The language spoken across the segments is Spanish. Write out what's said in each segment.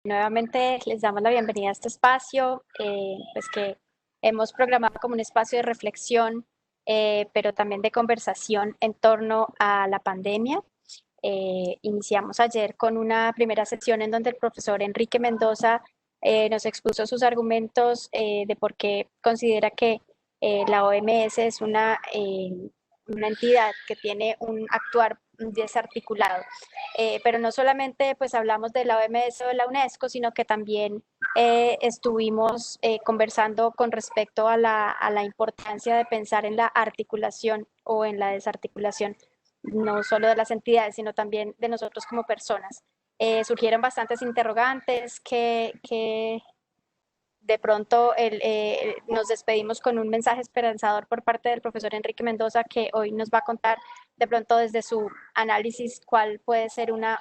Nuevamente les damos la bienvenida a este espacio, pues que hemos programado como un espacio de reflexión, pero también de conversación en torno a la pandemia. Iniciamos ayer con una primera sesión en donde el profesor Enrique Mendoza nos expuso sus argumentos de por qué considera que la OMS es una entidad que tiene un actuar desarticulado. Pero no solamente pues hablamos de la OMS o de la UNESCO, sino que también estuvimos conversando con respecto a la importancia de pensar en la articulación o en la desarticulación, no solo de las entidades, sino también de nosotros como personas. Surgieron bastantes interrogantes que de pronto nos despedimos con un mensaje esperanzador por parte del profesor Enrique Mendoza, que hoy nos va a contar de pronto desde su análisis cuál puede ser una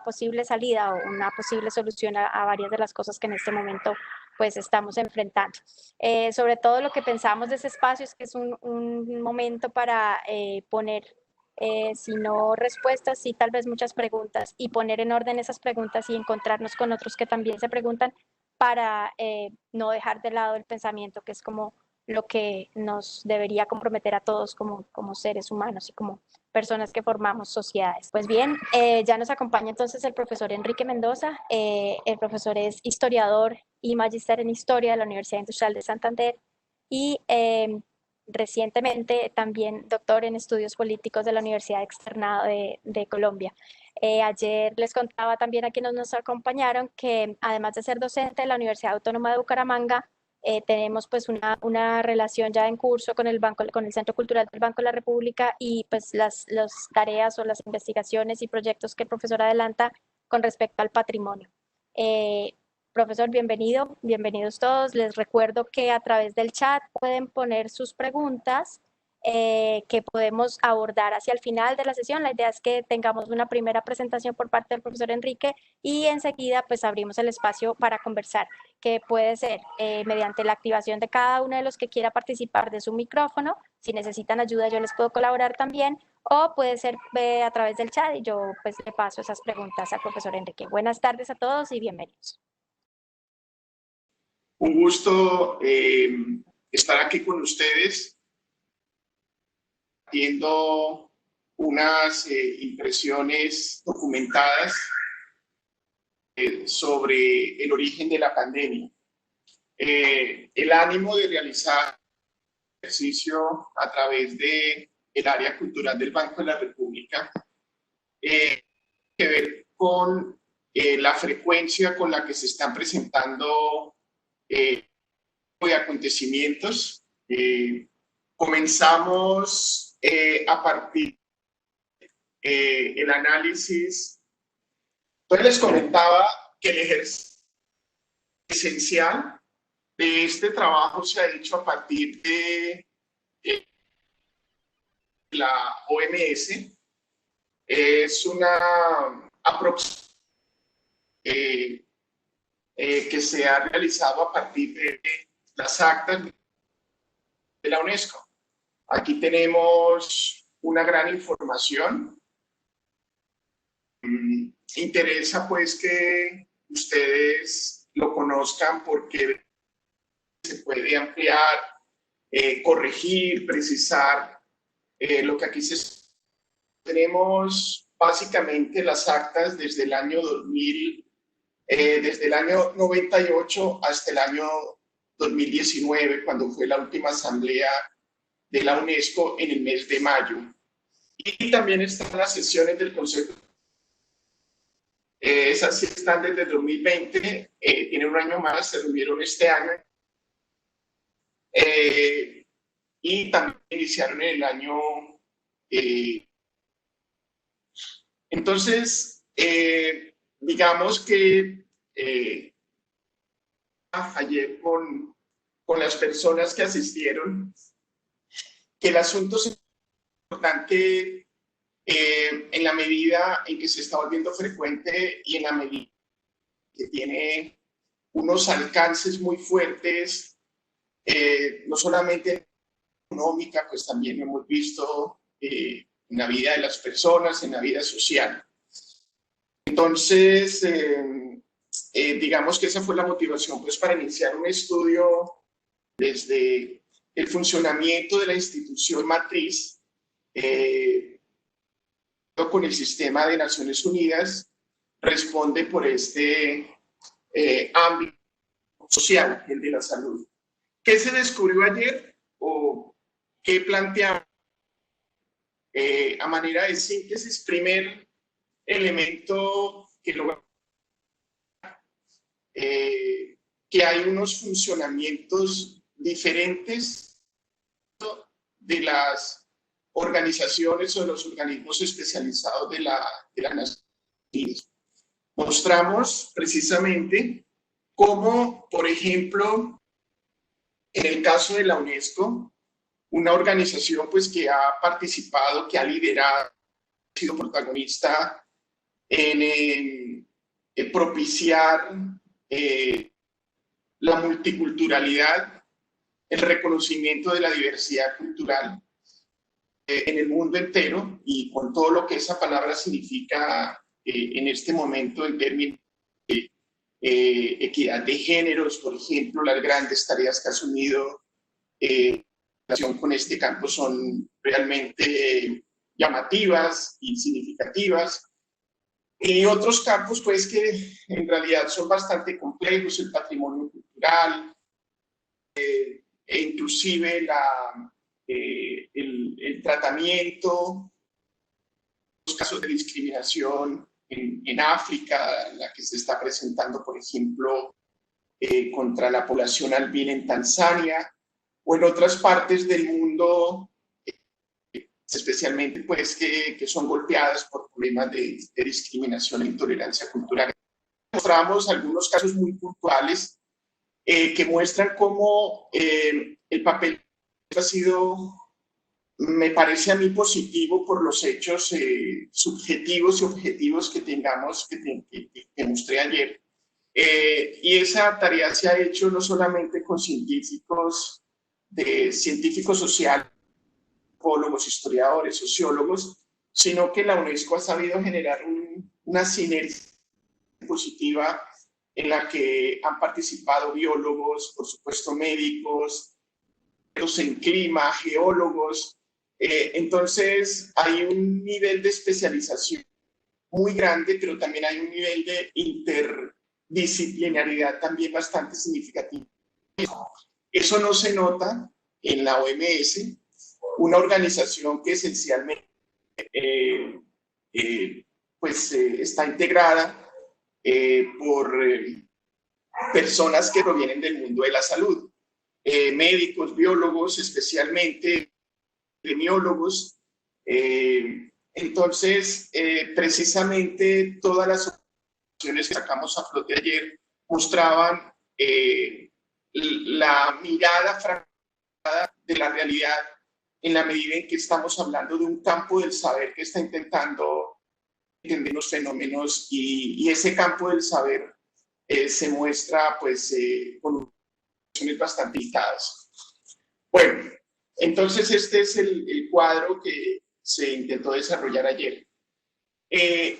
posible salida o una posible solución a varias de las cosas que en este momento pues estamos enfrentando. Sobre todo lo que pensamos de ese espacio es que es un momento para poner si no respuestas, sí tal vez muchas preguntas, y poner en orden esas preguntas y encontrarnos con otros que también se preguntan para no dejar de lado el pensamiento, que es como lo que nos debería comprometer a todos como seres humanos y como personas que formamos sociedades. Pues bien, ya nos acompaña entonces el profesor Enrique Mendoza. El profesor es historiador y magíster en historia de la Universidad Industrial de Santander y recientemente también doctor en estudios políticos de la Universidad Externado de Colombia. Ayer les contaba también a quienes nos acompañaron que además de ser docente de la Universidad Autónoma de Bucaramanga, tenemos pues una relación ya en curso con el banco, con el Centro Cultural del Banco de la República y pues las tareas o las investigaciones y proyectos que el profesor adelanta con respecto al patrimonio. Eh, Profesor, bienvenido, bienvenidos todos. Les recuerdo que a través del chat pueden poner sus preguntas que podemos abordar hacia el final de la sesión. La idea es que tengamos una primera presentación por parte del profesor Enrique y enseguida pues abrimos el espacio para conversar, que puede ser mediante la activación de cada uno de los que quiera participar de su micrófono. Si necesitan ayuda yo les puedo colaborar también, o puede ser a través del chat y yo pues le paso esas preguntas al profesor Enrique. Buenas tardes a todos y bienvenidos. Un gusto estar aquí con ustedes, viendo unas impresiones documentadas sobre el origen de la pandemia. El ánimo de realizar ejercicio a través del área cultural del Banco de la República tiene que ver con la frecuencia con la que se están presentando de acontecimientos. Comenzamos a partir el análisis. Entonces les comentaba que el ejercicio esencial de este trabajo se ha hecho a partir de la OMS. Es una aproximación que se ha realizado a partir de las actas de la UNESCO. Aquí tenemos una gran información. Interesa pues que ustedes lo conozcan porque se puede ampliar, corregir, precisar lo que aquí tenemos básicamente las actas desde el año 2000, desde el año 98 hasta el año 2019, cuando fue la última asamblea de la UNESCO en el mes de mayo. Y también están las sesiones del Consejo. Esas sí están desde el 2020, tienen un año más, se reunieron este año. Y también iniciaron en el año... entonces, digamos que ayer con las personas que asistieron, que el asunto es importante en la medida en que se está volviendo frecuente y en la medida que tiene unos alcances muy fuertes, no solamente económica, pues también lo hemos visto en la vida de las personas, en la vida social. Entonces, digamos que esa fue la motivación pues, para iniciar un estudio desde el funcionamiento de la institución matriz con el sistema de Naciones Unidas, responde por este ámbito social, el de la salud. ¿Qué se descubrió ayer o qué planteamos a manera de síntesis? Primer elemento que lo que hay unos funcionamientos diferentes de las organizaciones o de los organismos especializados de la Nación Unida. Mostramos precisamente cómo, por ejemplo, en el caso de la UNESCO, una organización pues, que ha participado, que ha liderado, ha sido protagonista en propiciar la multiculturalidad, el reconocimiento de la diversidad cultural en el mundo entero y con todo lo que esa palabra significa en este momento en términos de equidad de géneros, por ejemplo, las grandes tareas que ha asumido en relación con este campo son realmente llamativas y significativas. Y otros campos, pues, que en realidad son bastante complejos, el patrimonio cultural, e inclusive el tratamiento, los casos de discriminación en África, la que se está presentando, por ejemplo, contra la población albina en Tanzania, o en otras partes del mundo, especialmente pues que son golpeadas por problemas de discriminación e intolerancia cultural. Mostramos algunos casos muy puntuales que muestran cómo el papel ha sido, me parece a mí, positivo por los hechos subjetivos y objetivos que tengamos, que mostré ayer. Y esa tarea se ha hecho no solamente con científicos sociales, antropólogos, historiadores, sociólogos, sino que la UNESCO ha sabido generar una sinergia positiva en la que han participado biólogos, por supuesto médicos, en clima, geólogos. Entonces hay un nivel de especialización muy grande, pero también hay un nivel de interdisciplinaridad también bastante significativo. Eso no se nota en la OMS, una organización que esencialmente está integrada por personas que provienen del mundo de la salud, médicos, biólogos, especialmente epidemiólogos. Entonces, precisamente todas las opciones que sacamos a flote ayer mostraban la mirada fragmentada de la realidad en la medida en que estamos hablando de un campo del saber que está intentando entender los fenómenos y ese campo del saber se muestra pues con opciones bastante limitadas. Bueno, entonces este es el cuadro que se intentó desarrollar ayer.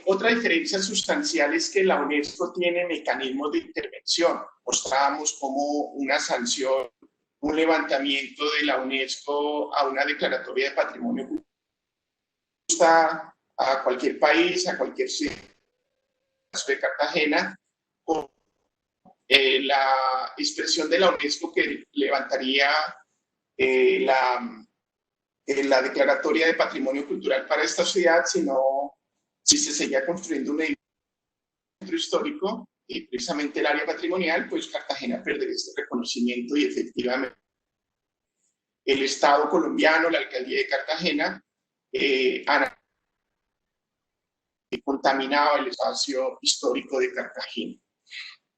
Otra diferencia sustancial es que la UNESCO tiene mecanismos de intervención. Mostrábamos como una sanción, un levantamiento de la UNESCO a una declaratoria de patrimonio cultural a cualquier país, a cualquier ciudad de Cartagena, o la expresión de la UNESCO que levantaría la declaratoria de patrimonio cultural para esta ciudad, sino si se seguía construyendo un edificio histórico y precisamente el área patrimonial, pues Cartagena perdería este reconocimiento y efectivamente el Estado colombiano, la alcaldía de Cartagena, han contaminado el espacio histórico de Cartagena.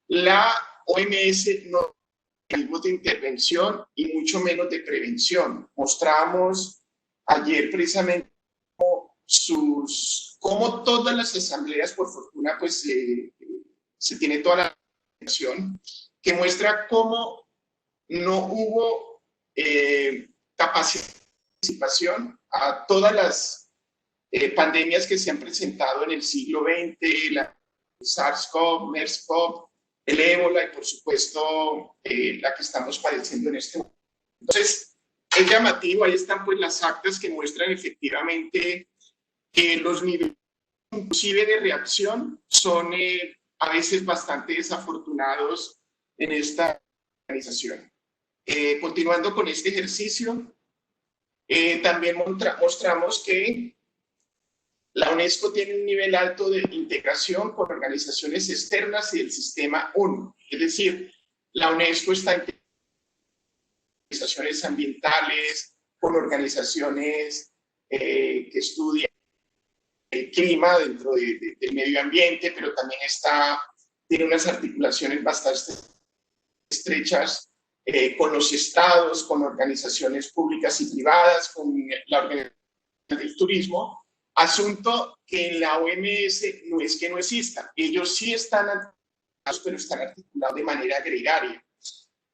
La OMS no tiene mecanismos de intervención y mucho menos de prevención. Mostramos ayer precisamente cómo todas las asambleas, por fortuna, pues se tiene toda la información, que muestra cómo no hubo capacidad de participación a todas las pandemias que se han presentado en el siglo XX, la SARS-CoV, MERS-CoV, el ébola y por supuesto la que estamos padeciendo en este momento. Entonces, es llamativo, ahí están pues las actas que muestran efectivamente que los niveles inclusive de reacción son a veces bastante desafortunados en esta organización. Continuando con este ejercicio, también mostramos que la UNESCO tiene un nivel alto de integración con organizaciones externas y el sistema ONU. Es decir, la UNESCO está en organizaciones ambientales, con organizaciones que estudian el clima dentro del medio ambiente, pero también tiene unas articulaciones bastante estrechas con los estados, con organizaciones públicas y privadas, con la Organización del Turismo, asunto que en la OMS no es que no exista. Ellos sí están articulados, pero están articulados de manera gregaria.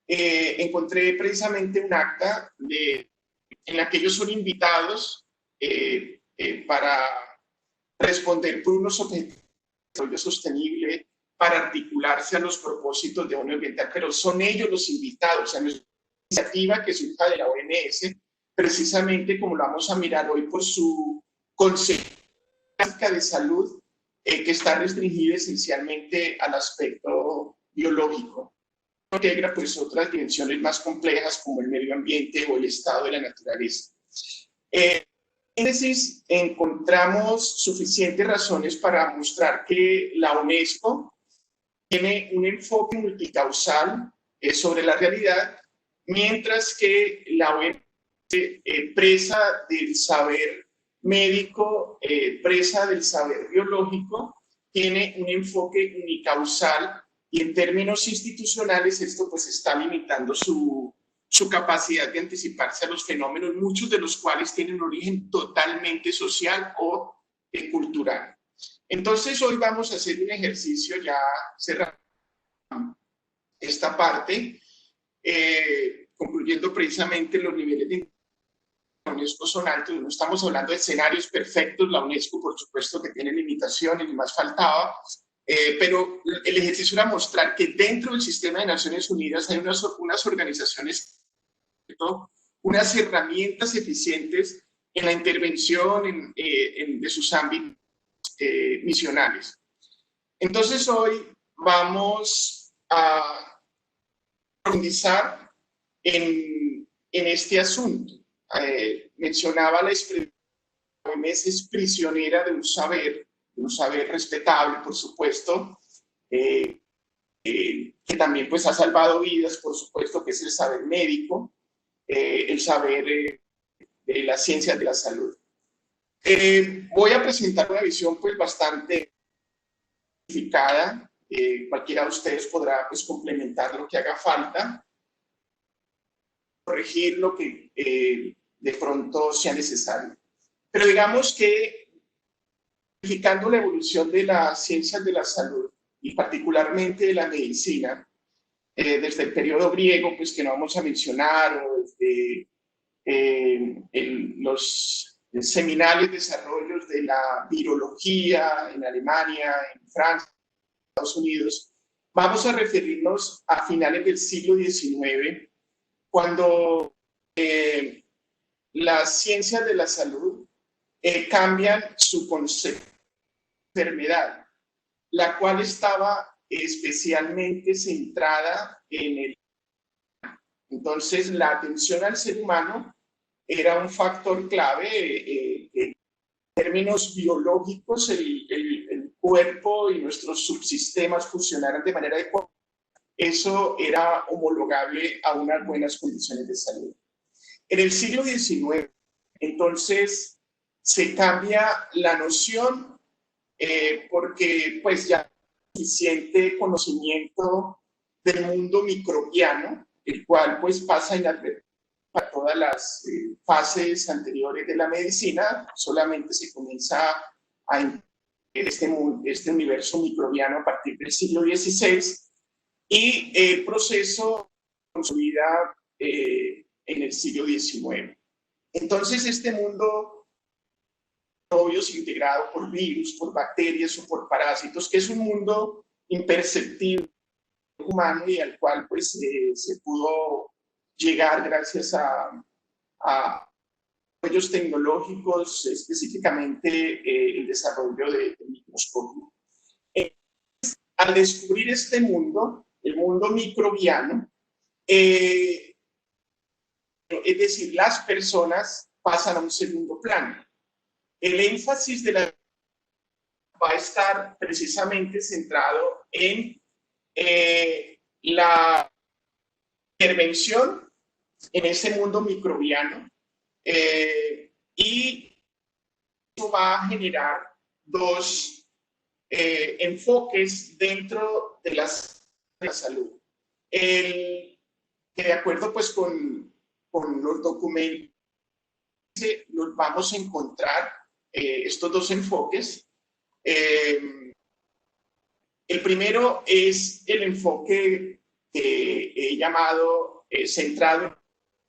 Encontré precisamente un acta en la que ellos son invitados para responder por unos objetivos de desarrollo sostenible, para articularse a los propósitos de ONU ambiental, pero son ellos los invitados, o sea, no es una iniciativa que surja de la OMS, precisamente como lo vamos a mirar hoy por su concepción de salud, que está restringida esencialmente al aspecto biológico. Integra pues otras dimensiones más complejas como el medio ambiente o el estado de la naturaleza. Síntesis, encontramos suficientes razones para mostrar que la UNESCO tiene un enfoque multicausal sobre la realidad, mientras que la OMS, presa del saber médico, presa del saber biológico, tiene un enfoque unicausal y en términos institucionales esto pues está limitando su capacidad de anticiparse a los fenómenos, muchos de los cuales tienen un origen totalmente social o cultural. Entonces hoy vamos a hacer un ejercicio ya cerrando esta parte, concluyendo precisamente los niveles de la UNESCO son altos, no estamos hablando de escenarios perfectos, la UNESCO por supuesto que tiene limitaciones y más faltaba, pero el ejercicio era mostrar que dentro del sistema de Naciones Unidas hay unas organizaciones, unas herramientas eficientes en la intervención de sus ámbitos misionales. Entonces hoy vamos a profundizar en este asunto. Mencionaba la expresión, la OMS es prisionera de un saber respetable, por supuesto, que también pues ha salvado vidas, por supuesto, que es el saber médico, el saber de las ciencias de la salud. Voy a presentar una visión pues bastante simplificada. Cualquiera de ustedes podrá pues complementar lo que haga falta, corregir lo que de pronto sea necesario. Pero digamos que verificando la evolución de las ciencias de la salud y particularmente de la medicina, desde el periodo griego, pues que no vamos a mencionar, o desde los seminales desarrollos de la virología en Alemania, en Francia, en Estados Unidos, vamos a referirnos a finales del siglo XIX, cuando las ciencias de la salud cambian su concepto de enfermedad, la cual estaba especialmente centrada en el... Entonces, la atención al ser humano era un factor clave. En términos biológicos, el cuerpo y nuestros subsistemas funcionaran de manera adecuada. Eso era homologable a unas buenas condiciones de salud. En el siglo XIX, entonces, se cambia la noción porque pues ya hay suficiente conocimiento del mundo microbiano, el cual pues pasa inadvertido para todas las fases anteriores de la medicina, solamente se comienza a entender este universo microbiano a partir del siglo XVI y el proceso con su vida en el siglo XIX. Entonces este mundo microbios integrado por virus, por bacterias o por parásitos, que es un mundo imperceptible humano y al cual pues se pudo llegar gracias a apoyos tecnológicos, específicamente el desarrollo del microscopio. Al descubrir este mundo, el mundo microbiano, es decir, las personas pasan a un segundo plano. El énfasis de la va a estar precisamente centrado en la intervención en ese mundo microbiano y eso va a generar dos enfoques dentro de la salud. Que de acuerdo pues con los documentos nos vamos a encontrar estos dos enfoques. El primero es el enfoque que he llamado centrado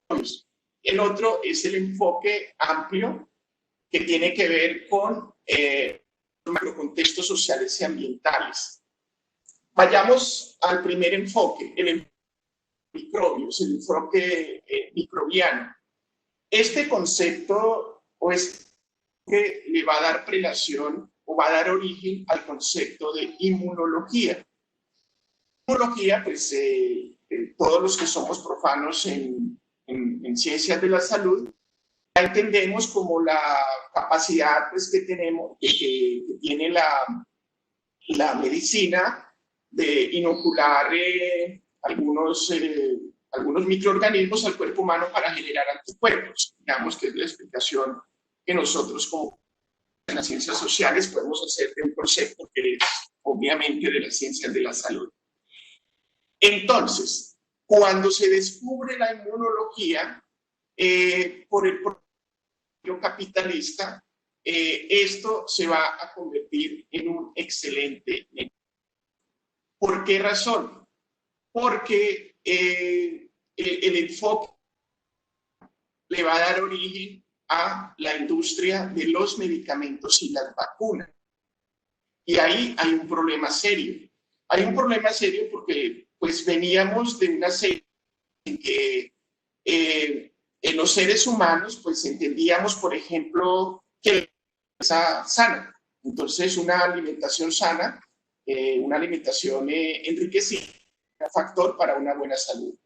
en los. El otro es el enfoque amplio que tiene que ver con los macrocontextos sociales y ambientales. Vayamos al primer enfoque, el enfoque microbios, el enfoque microbiano. Este concepto o este que le va a dar prelación o va a dar origen al concepto de inmunología. Inmunología, pues todos los que somos profanos en ciencias de la salud, la entendemos como la capacidad pues, que tenemos, que tiene la medicina de inocular algunos microorganismos al cuerpo humano para generar anticuerpos. Digamos que es la explicación que nosotros como en las ciencias sociales podemos hacer de un concepto que es obviamente de las ciencias de la salud. Entonces, cuando se descubre la inmunología por el propio capitalista, esto se va a convertir en un excelente negocio. ¿Por qué razón? Porque el enfoque le va a dar origen a la industria de los medicamentos y las vacunas. Y ahí hay un problema serio. Hay un problema serio porque pues veníamos de una serie en que en los seres humanos pues entendíamos, por ejemplo, que la sana. Entonces una alimentación sana, una alimentación enriquecida, es un factor para una buena salud.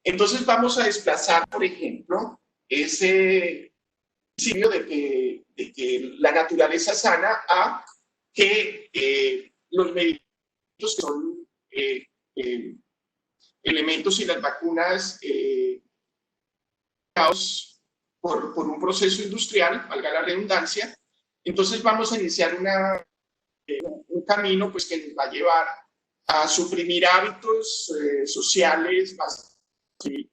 Entonces vamos a desplazar, por ejemplo, ese principio de que la naturaleza sana a que los medicamentos que son elementos y las vacunas por un proceso industrial, valga la redundancia. Entonces vamos a iniciar un camino pues, que nos va a llevar a suprimir hábitos sociales más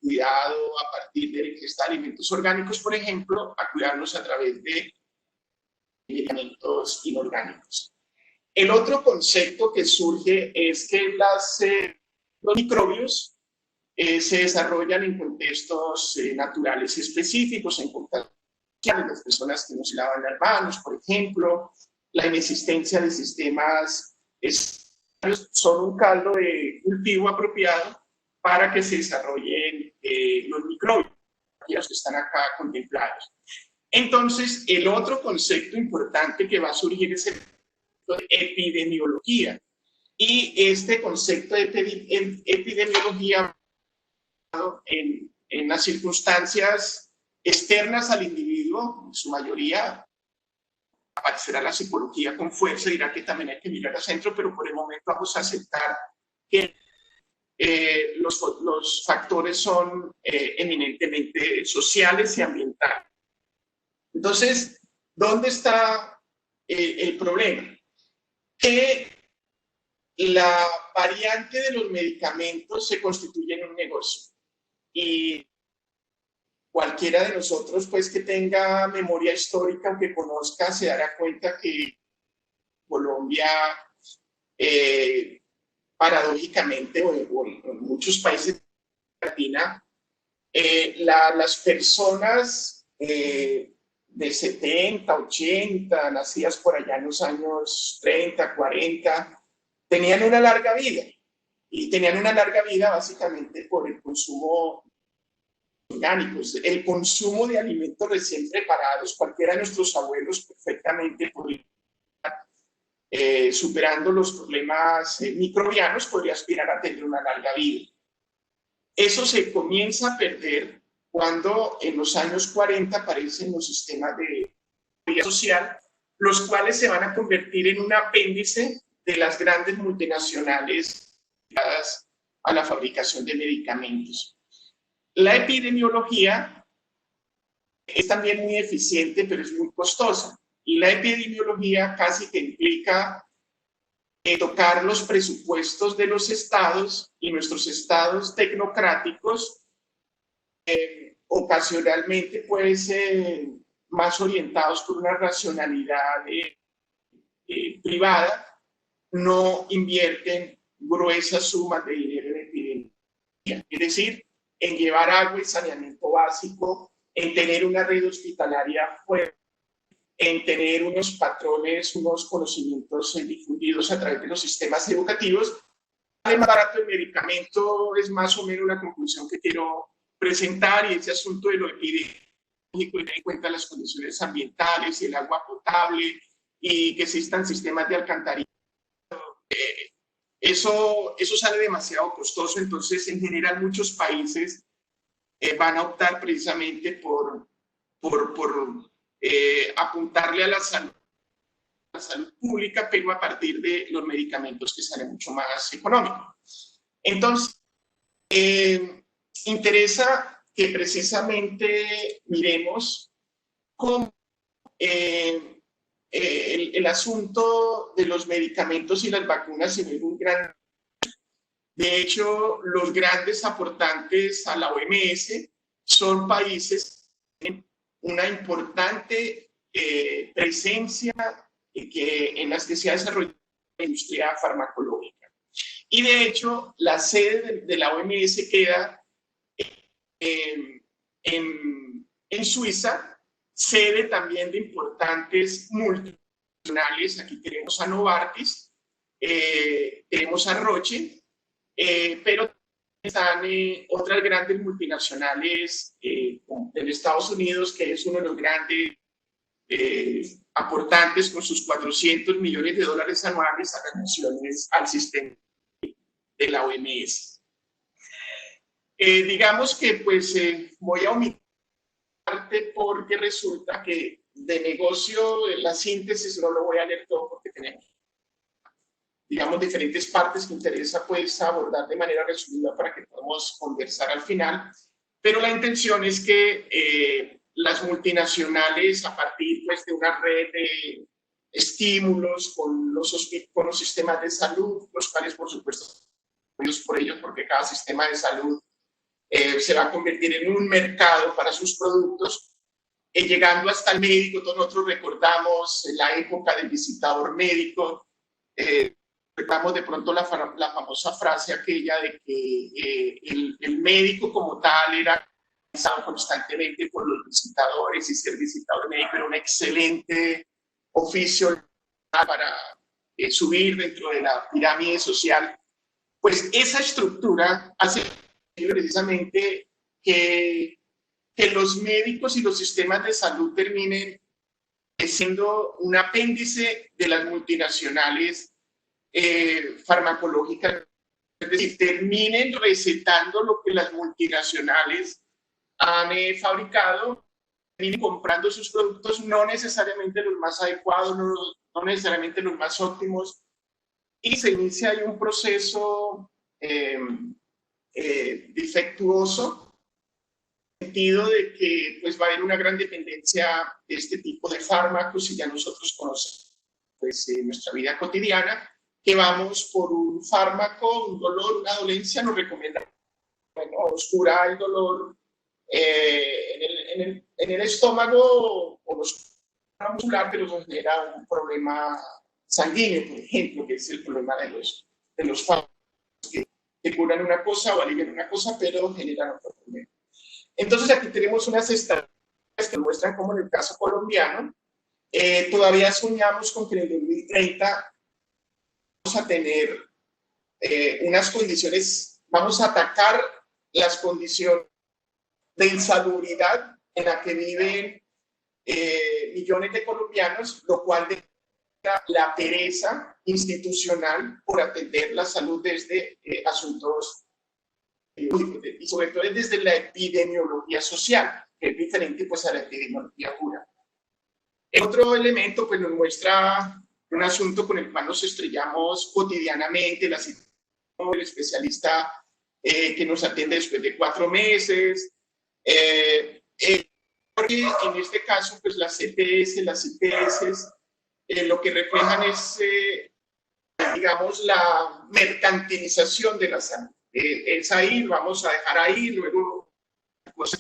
cuidado a partir de ingesta de alimentos orgánicos, por ejemplo, a cuidarnos a través de alimentos inorgánicos. El otro concepto que surge es que los microbios se desarrollan en contextos naturales específicos, en contextos sociales, las personas que no se lavan las manos, por ejemplo, la inexistencia de sistemas son un caldo de cultivo apropiado para que se desarrollen los microbios, los que están acá contemplados. Entonces, el otro concepto importante que va a surgir es el de epidemiología. Y este concepto de epidemiología en las circunstancias externas al individuo, en su mayoría, aparecerá la psicología con fuerza, dirá que también hay que mirar al centro, pero por el momento vamos a aceptar que los factores son eminentemente sociales y ambientales. Entonces, ¿dónde está el problema? Que la variante de los medicamentos se constituye en un negocio. Y cualquiera de nosotros, pues, que tenga memoria histórica o que conozca, se dará cuenta que Colombia, paradójicamente, o en muchos países de Latina, las personas de 70, 80, nacidas por allá en los años 30, 40, tenían una larga vida. y tenían una larga vida básicamente por el consumo orgánicos, el consumo de alimentos recién preparados. Cualquiera de nuestros abuelos perfectamente podría, superando los problemas microbianos, podría aspirar a tener una larga vida. Eso se comienza a perder cuando en los años 40 aparecen los sistemas de vida social, los cuales se van a convertir en un apéndice de las grandes multinacionales dedicadas a la fabricación de medicamentos. La epidemiología es también muy eficiente, pero es muy costosa. Y la epidemiología casi que implica tocar los presupuestos de los estados, y nuestros estados tecnocráticos ocasionalmente pueden ser más orientados por una racionalidad privada, no invierten gruesas sumas de dinero en epidemia. Es decir, en llevar agua y saneamiento básico, en tener una red hospitalaria fuerte, en tener unos patrones, unos conocimientos difundidos a través de los sistemas educativos. El más barato el medicamento es más o menos la conclusión que quiero presentar, y ese asunto de lo epidemiológico, tener en cuenta las condiciones ambientales y el agua potable, y que existan sistemas de alcantarillado. Eso sale demasiado costoso. Entonces, en general, muchos países van a optar precisamente por apuntarle a la salud pública, pero a partir de los medicamentos, que sale mucho más económico. Entonces, interesa que precisamente miremos cómo el asunto de los medicamentos y las vacunas se ve un gran... De hecho, los grandes aportantes a la OMS son países que tienen una importante presencia en las que se ha desarrollado la industria farmacológica. Y de hecho, la sede de la OMS queda en Suiza, sede también de importantes multinacionales. Aquí tenemos a Novartis, tenemos a Roche, pero están otras grandes multinacionales en Estados Unidos, que es uno de los grandes aportantes, con sus $400 millones anuales a las naciones, al sistema de la OMS. Digamos que pues voy a omitir parte, porque resulta que de negocio, la síntesis no lo voy a leer todo, porque tenemos, digamos, diferentes partes que interesa pues abordar de manera resumida para que podamos conversar al final. Pero la intención es que las multinacionales, a partir pues de una red de estímulos con los sistemas de salud, los cuales por supuesto por ellos, porque cada sistema de salud se va a convertir en un mercado para sus productos, llegando hasta el médico. Todos nosotros recordamos la época del visitador médico, recordamos de pronto la famosa frase aquella de que el médico como tal era utilizado constantemente por los visitadores, y ser visitador médico era un excelente oficio para subir dentro de la pirámide social. Pues esa estructura hace precisamente que los médicos y los sistemas de salud terminen siendo un apéndice de las multinacionales farmacológicas, es decir, terminen recetando lo que las multinacionales han fabricado, terminen comprando sus productos, no necesariamente los más adecuados, no necesariamente los más óptimos, y se inicia ahí un proceso defectuoso, en el sentido de que pues va a haber una gran dependencia de este tipo de fármacos, y ya nosotros conocemos pues, nuestra vida cotidiana, que vamos por un fármaco, un dolor, una dolencia, nos recomiendan, bueno, nos cura el dolor en el estómago o los muscular, pero nos genera un problema sanguíneo, por ejemplo, que es el problema de los fármacos que curan una cosa o alivian una cosa, pero generan otro problema. Entonces aquí tenemos unas estadísticas que muestran cómo en el caso colombiano todavía soñamos con que en el 2030 vamos a tener unas condiciones, vamos a atacar las condiciones de insalubridad en la que viven millones de colombianos, lo cual demuestra la pereza institucional por atender la salud desde asuntos y sobre todo desde la epidemiología social, que es diferente pues a la epidemiología pura. El otro elemento pues nos muestra un asunto con el cual nos estrellamos cotidianamente, la situación del especialista que nos atiende después de 4 meses, porque en este caso pues las CPS, las IPS, lo que reflejan es, digamos, la mercantilización de la salud. Es ahí, vamos a dejar ahí, luego pues,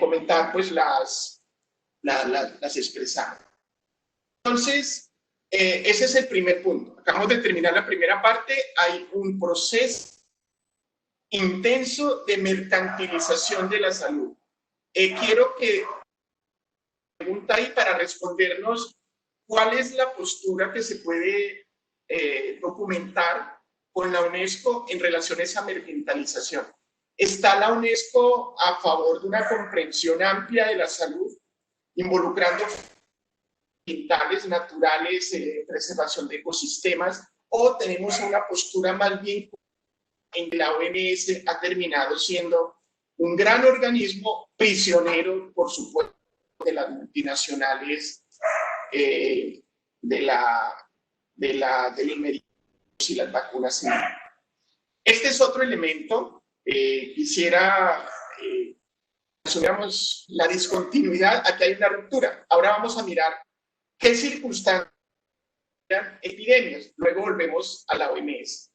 comentar pues las expresamos. Entonces, ese es el primer punto. Acabamos de terminar la primera parte. Hay un proceso intenso de mercantilización de la salud. Quiero que pregunta ahí para respondernos cuál es la postura que se puede documentar con la UNESCO en relación a esa mercantilización. ¿Está la UNESCO a favor de una comprensión amplia de la salud, involucrando ambientales, naturales, preservación de ecosistemas, o tenemos una postura más bien en que la OMS ha terminado siendo un gran organismo prisionero, por supuesto, de las multinacionales, de los medicamentos y las vacunas? Este es otro elemento. Quisiera asumiéramos la discontinuidad. Aquí hay una ruptura. Ahora vamos a mirar qué circunstancias eran epidemias. Luego volvemos a la OMS.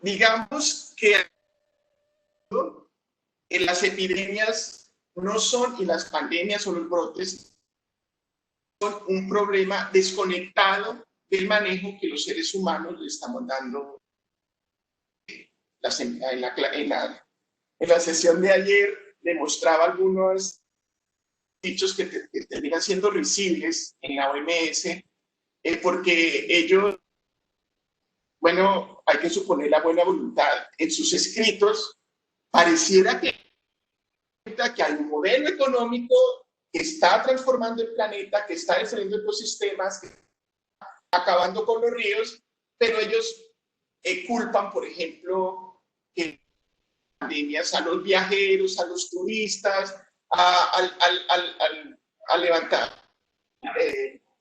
Digamos que las epidemias no son, y las pandemias o los brotes, son un problema desconectado del manejo que los seres humanos le estamos dando. En la sesión de ayer demostraba algunos dichos que terminan siendo risibles en la OMS, porque ellos, bueno, hay que suponer la buena voluntad. En sus escritos pareciera que hay un modelo económico que está transformando el planeta, que está destruyendo ecosistemas, que está acabando con los ríos, pero ellos culpan, por ejemplo, que pandemias a los viajeros, a los turistas, a levantar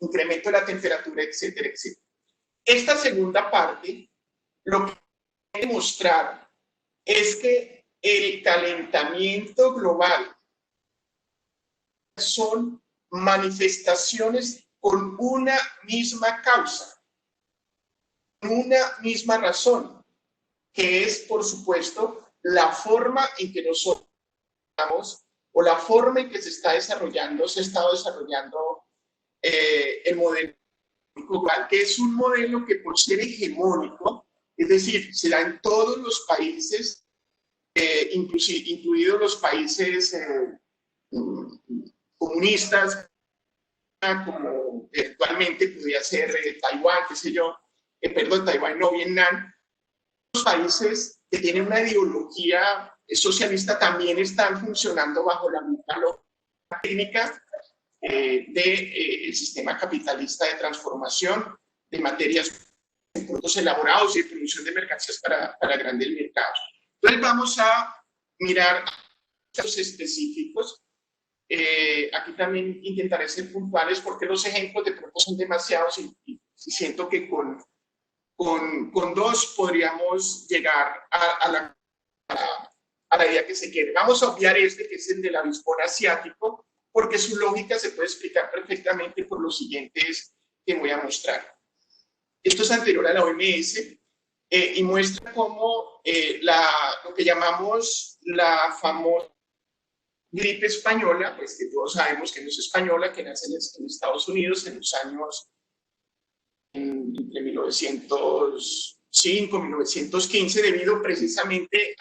incremento de la temperatura, etcétera, etcétera. Esta segunda parte lo que quiere demostrar es que el calentamiento global son manifestaciones con una misma causa, una misma razón, que es, por supuesto, la forma en que nosotros estamos, o la forma en que se está desarrollando, se ha estado desarrollando el modelo global, que es un modelo que por ser hegemónico, es decir, se da en todos los países, incluidos los países comunistas, como actualmente podría ser Taiwán, qué sé yo, perdón, Taiwán, no, Vietnam. Los países que tienen una ideología socialista también están funcionando bajo la misma técnica del sistema capitalista de transformación de materias, de productos elaborados y de producción de mercancías para grandes mercados. Entonces vamos a mirar casos específicos. Aquí también intentaré ser puntuales porque los ejemplos de pronto son demasiados y siento que con dos podríamos llegar a la idea que se quiere. Vamos a obviar este, que es el del avispón asiático, porque su lógica se puede explicar perfectamente por los siguientes que voy a mostrar. Esto es anterior a la OMS y muestra cómo lo que llamamos la famosa gripe española, pues que todos sabemos que no es española, que nace en Estados Unidos en los años entre 1905 y 1915, debido precisamente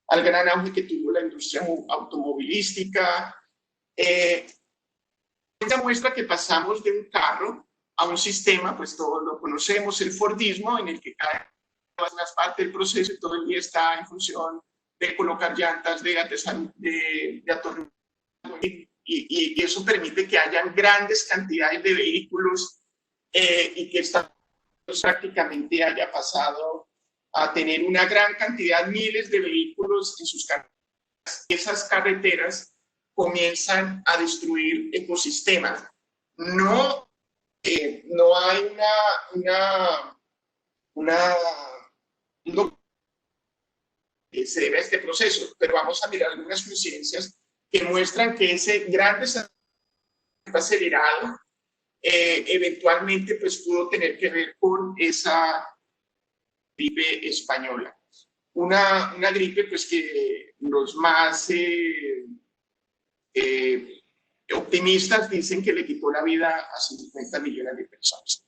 al gran auge que tuvo la industria automovilística. Esta muestra que pasamos de un carro a un sistema, pues todos lo conocemos, el Fordismo, en el que cada vez más parte del proceso y todo el día está en función de colocar llantas, de atornillar, y eso permite que hayan grandes cantidades de vehículos y que esta prácticamente haya pasado a tener una gran cantidad, miles de vehículos en sus carreteras. Esas carreteras comienzan a destruir ecosistemas. No, no hay no se debe a este proceso, pero vamos a mirar algunas coincidencias que muestran que ese gran desarrollo acelerado eventualmente pues pudo tener que ver con esa gripe española. Una gripe pues que los más optimistas dicen que le quitó la vida a 50 millones de personas.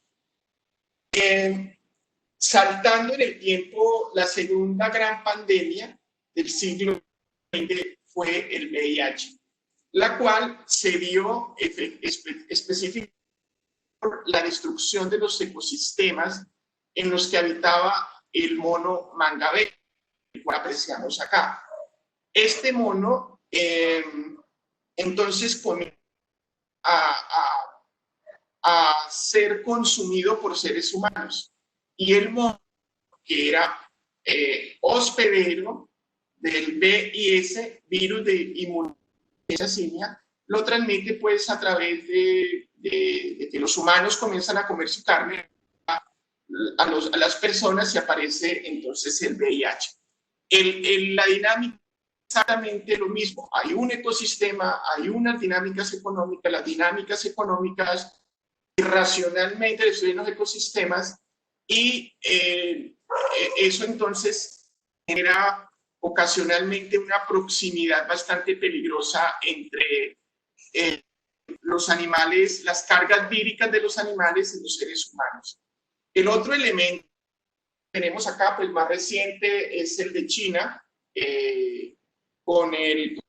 Saltando en el tiempo, la segunda gran pandemia del siglo XX fue el VIH, la cual se dio específicamente por la destrucción de los ecosistemas en los que habitaba el mono mangabey, el cual apreciamos acá. Este mono entonces comienza a ser consumido por seres humanos, y el mono, que era hospedero del VIS, virus de inmunodeficiencia simia, lo transmite pues a través de que los humanos comienzan a comer su carne a las personas, y aparece entonces el VIH. La dinámica es exactamente lo mismo. Hay un ecosistema, hay unas dinámicas económicas, las dinámicas económicas irracionalmente destruyen los ecosistemas, y eso entonces genera ocasionalmente una proximidad bastante peligrosa entre los animales, las cargas víricas de los animales y los seres humanos. El otro elemento que tenemos acá, pues más reciente, es el de China, con el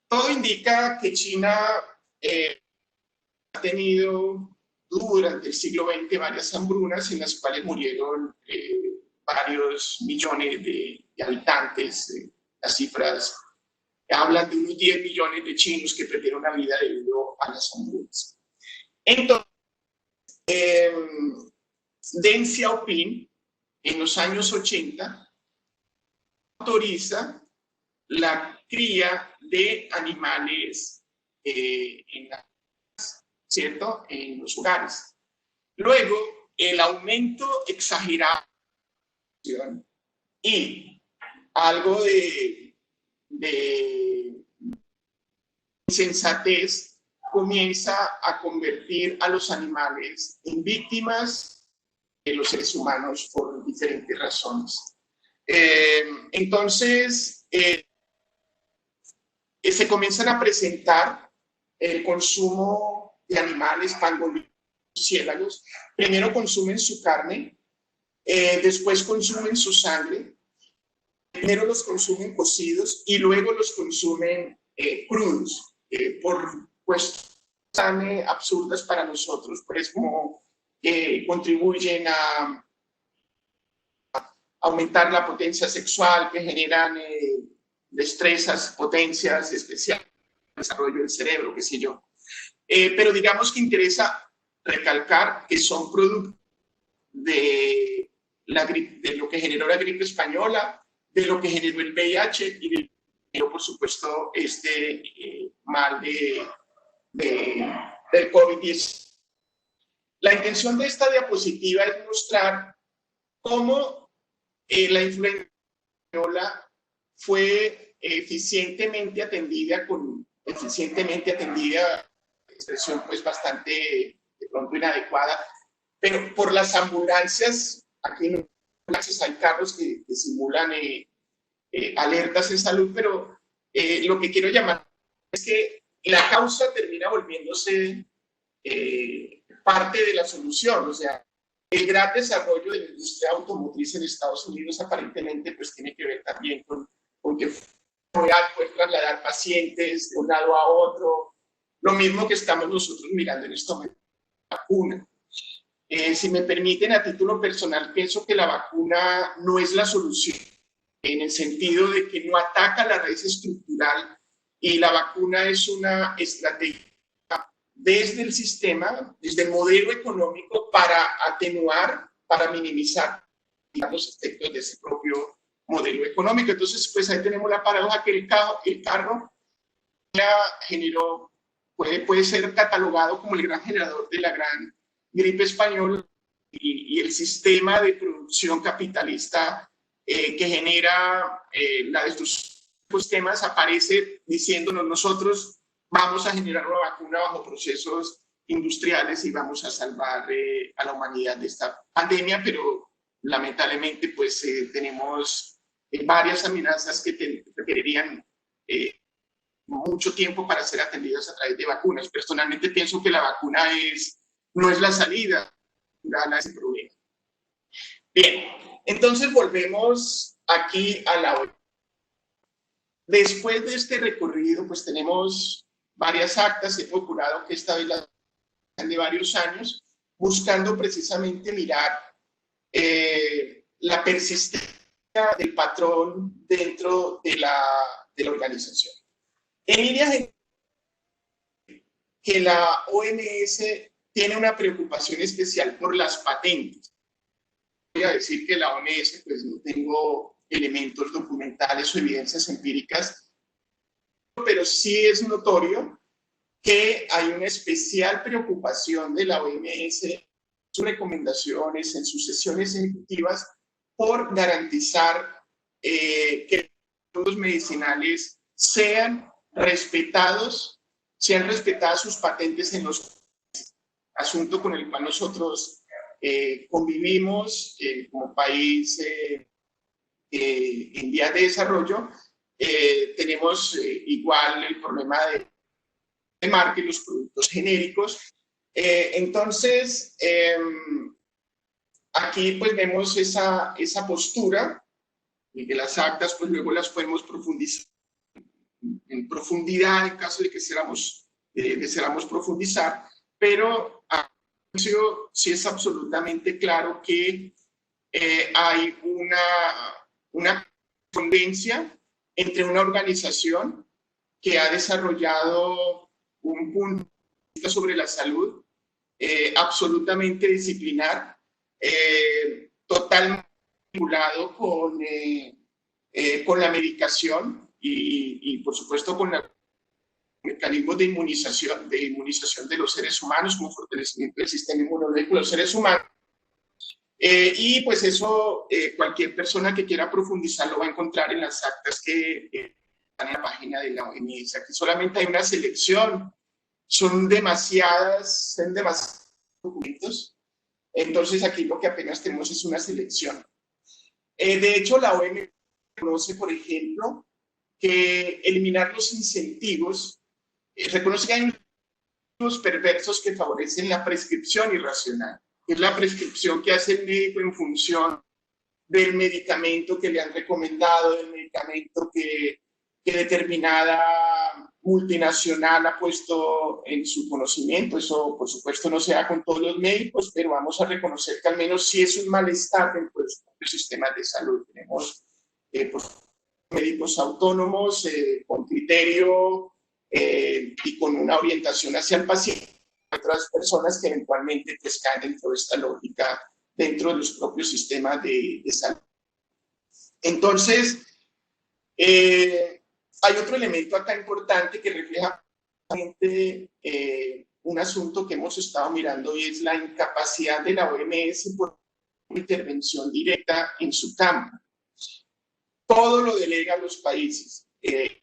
todo indica que China ha tenido durante el siglo XX varias hambrunas en las cuales murieron varios millones de habitantes. Las cifras hablan de unos 10 millones de chinos que perdieron la vida debido a las hambrunas. Entonces, Deng Xiaoping, en los años 80, autoriza la cría de animales ¿cierto?, en los hogares. Luego, el aumento exagerado y algo de insensatez comienza a convertir a los animales en víctimas de los seres humanos por diferentes razones. Entonces, se comienzan a presentar el consumo de animales, pangolinos, murciélagos. Primero consumen su carne, después consumen su sangre. Primero los consumen cocidos y luego los consumen crudos, por cuestiones tan absurdas para nosotros, pues como contribuyen a aumentar la potencia sexual, que generan destrezas, potencias especiales, desarrollo del cerebro, qué sé yo. Pero digamos que interesa recalcar que son productos de lo que generó la gripe española, de lo que generó el VIH y de por supuesto este mal del COVID-19. La intención de esta diapositiva es mostrar cómo la influenza española fue eficientemente atendida, expresión pues bastante de pronto inadecuada, pero por las ambulancias. Aquí en ambulancias hay carros que simulan alertas en salud, pero lo que quiero llamar es que la causa termina volviéndose parte de la solución. O sea, el gran desarrollo de la industria automotriz en Estados Unidos aparentemente pues tiene que ver también con que puede trasladar pacientes de un lado a otro, Lo mismo que estamos nosotros mirando en este momento, la vacuna. Si me permiten, a título personal, pienso que la vacuna no es la solución, en el sentido de que no ataca la raíz estructural y la vacuna es una estrategia desde el sistema, desde el modelo económico para atenuar, para minimizar los efectos de ese propio modelo económico. Entonces, pues ahí tenemos la paradoja que el carro ya generó, puede ser catalogado como el gran generador de la gran gripe española y el sistema de producción capitalista que genera la destrucción de los sistemas aparece diciéndonos nosotros vamos a generar una vacuna bajo procesos industriales y vamos a salvar a la humanidad de esta pandemia, pero lamentablemente pues tenemos varias amenazas que requerirían mucho tiempo para ser atendidas a través de vacunas. Personalmente pienso que la vacuna no es la salida a ese problema. Bien, entonces volvemos aquí a la OMS. Después de este recorrido, pues tenemos varias actas, he procurado que esta vez las de varios años, buscando precisamente mirar la persistencia del patrón dentro de la organización. En líneas generales, que la OMS tiene una preocupación especial por las patentes. Voy a decir que la OMS, pues no tengo elementos documentales o evidencias empíricas, pero sí es notorio que hay una especial preocupación de la OMS en sus recomendaciones, en sus sesiones ejecutivas, por garantizar que los productos medicinales sean respetadas sus patentes en los países, asunto con el cual nosotros convivimos como país en vías de desarrollo. Tenemos igual el problema de marca y los productos genéricos. Entonces, aquí pues vemos esa postura y que las actas pues luego las podemos profundizar en profundidad en caso de que deseáramos profundizar, pero a mi juicio sí es absolutamente claro que hay una correspondencia entre una organización que ha desarrollado un punto de vista sobre la salud absolutamente disciplinar, totalmente vinculado con la medicación y por supuesto con los mecanismos de inmunización de los seres humanos, como fortalecimiento del sistema inmunológico de los seres humanos. Y pues eso cualquier persona que quiera profundizar lo va a encontrar en las actas que están en la página de la OMS. Aquí solamente hay una selección, son demasiados documentos, entonces aquí lo que apenas tenemos es una selección. De hecho, la OMS reconoce, por ejemplo, que eliminar los incentivos, reconoce que hay incentivos perversos que favorecen la prescripción irracional. Es la prescripción que hace el médico en función del medicamento que le han recomendado, del medicamento que determinada multinacional ha puesto en su conocimiento. Eso, por supuesto, no se da con todos los médicos, pero vamos a reconocer que al menos sí es un malestar dentro de los sistemas de salud. Tenemos médicos autónomos con criterio y con una orientación hacia el paciente, otras personas que eventualmente pues, caen dentro de esta lógica, dentro de los propios sistemas de salud. Entonces, hay otro elemento acá importante que refleja un asunto que hemos estado mirando y es la incapacidad de la OMS por intervención directa en su campo. Todo lo delega a los países. El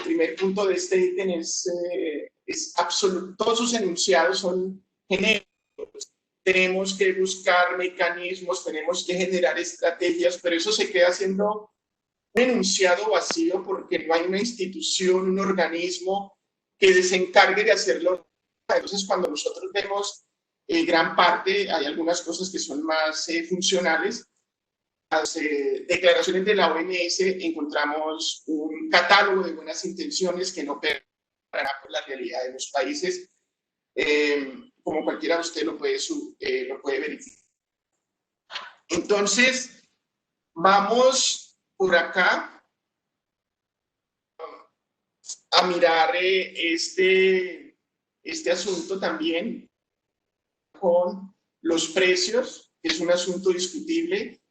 primer punto de este ítem es absoluto. Todos sus enunciados son genéricos. Tenemos que buscar mecanismos, tenemos que generar estrategias, pero eso se queda siendo un enunciado vacío porque no hay una institución, un organismo que se encargue de hacerlo. Entonces, cuando nosotros vemos gran parte, hay algunas cosas que son más funcionales. Las declaraciones de la OMS encontramos un catálogo de buenas intenciones que no permiten por la realidad de los países, como cualquiera de ustedes lo puede verificar. Entonces, vamos por acá a mirar este asunto también con los precios, que es un asunto discutible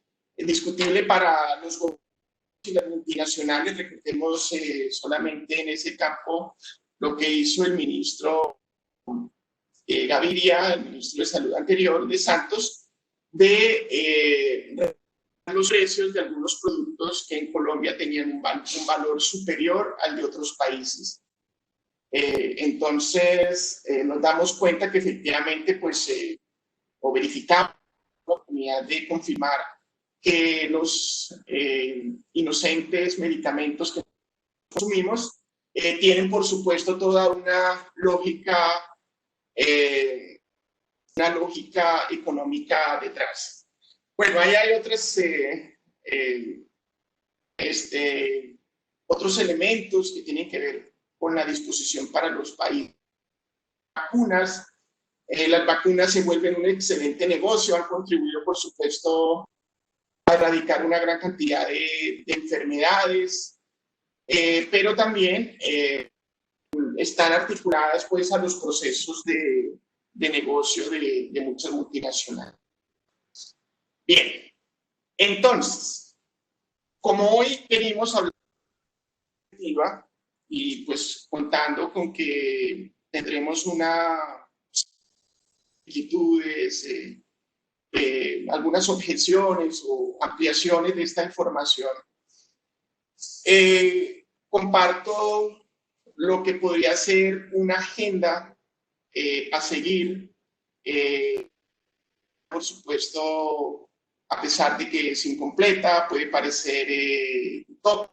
para los gobiernos y las multinacionales. Recordemos solamente en ese campo lo que hizo el ministro Gaviria, el ministro de Salud anterior de Santos, de los precios de algunos productos que en Colombia tenían un valor superior al de otros países. Entonces, nos damos cuenta que efectivamente, pues, o verificamos la oportunidad de confirmar que los inocentes medicamentos que consumimos tienen, por supuesto, toda una lógica económica detrás. Bueno, ahí hay otros elementos que tienen que ver con la disposición para los países. Vacunas. Las vacunas se vuelven un excelente negocio, han contribuido, por supuesto, a erradicar una gran cantidad de enfermedades, pero también están articuladas, pues, a los procesos de negocio de muchas multinacionales. Bien, entonces, como hoy venimos a hablar de y pues contando con que tendremos inquietudes, algunas objeciones o ampliaciones de esta información, comparto lo que podría ser una agenda a seguir, por supuesto, a pesar de que es incompleta, puede parecer top.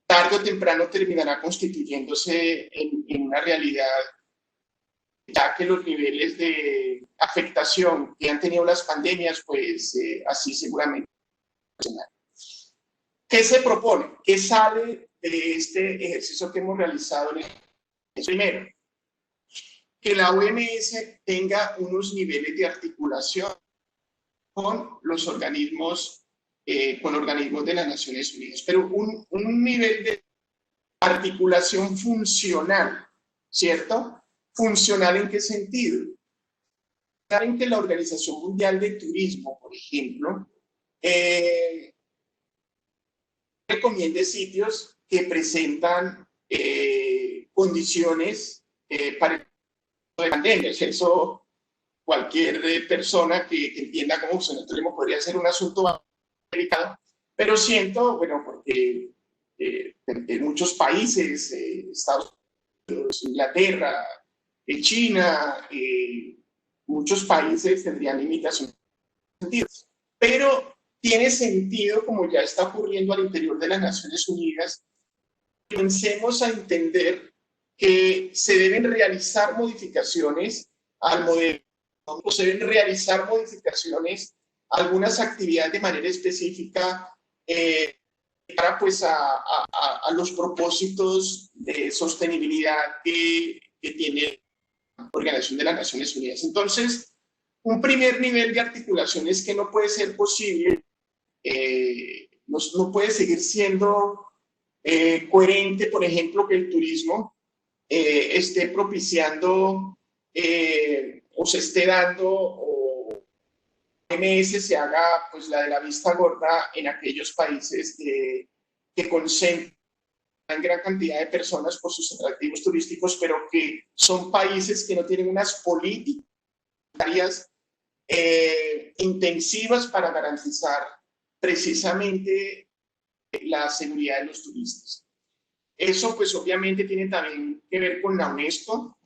Tarde o temprano terminará constituyéndose en una realidad, ya que los niveles de afectación que han tenido las pandemias, pues así seguramente. ¿Qué se propone? ¿Qué sale de este ejercicio que hemos realizado? Primero, que la OMS tenga unos niveles de articulación con los organismos, de las Naciones Unidas, pero un nivel de articulación funcional, ¿cierto? ¿Funcional en qué sentido? En que la Organización Mundial de Turismo, por ejemplo, recomiende sitios que presentan condiciones para el de pandemias. Eso cualquier persona que entienda cómo funciona el turismo podría ser un asunto delicado, pero siento, bueno, porque en muchos países, Estados Unidos, Inglaterra, China, muchos países tendrían limitaciones, pero tiene sentido, como ya está ocurriendo al interior de las Naciones Unidas, comencemos a entender que se deben realizar modificaciones al modelo, o se deben realizar modificaciones a algunas actividades de manera específica para, pues, a los propósitos de sostenibilidad que tiene la Organización de las Naciones Unidas. Entonces, un primer nivel de articulación es que no puede ser posible, no puede seguir siendo coherente, por ejemplo, que el turismo esté propiciando o se esté dando, o OMS se haga, pues, la de la vista gorda en aquellos países que concentran gran cantidad de personas por sus atractivos turísticos, pero que son países que no tienen unas políticas intensivas para garantizar precisamente la seguridad de los turistas. Eso, pues, obviamente tiene también que ver con la UNESCO,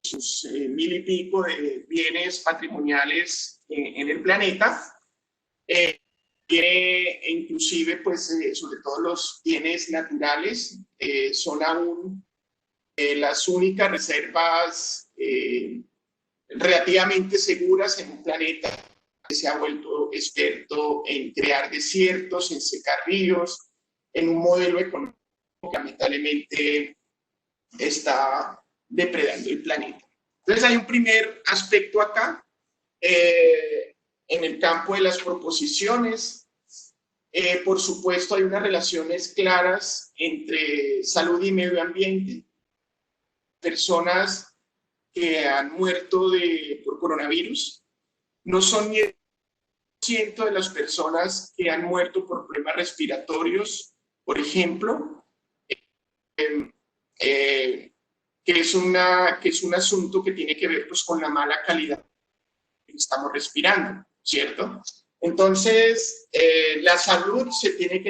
sus 1000 y pico de bienes patrimoniales en el planeta. Inclusive, pues, sobre todo los bienes naturales, son aún las únicas reservas relativamente seguras en un planeta que se ha vuelto experto en crear desiertos, en secar ríos, en un modelo económico que lamentablemente está depredando el planeta. Entonces hay un primer aspecto acá, en el campo de las proposiciones. Por supuesto, hay unas relaciones claras entre salud y medio ambiente. Personas que han muerto por coronavirus no son ni el 1% de las personas que han muerto por problemas respiratorios, por ejemplo, que es un asunto que tiene que ver pues, con la mala calidad que estamos respirando, ¿cierto? Entonces, la salud se tiene que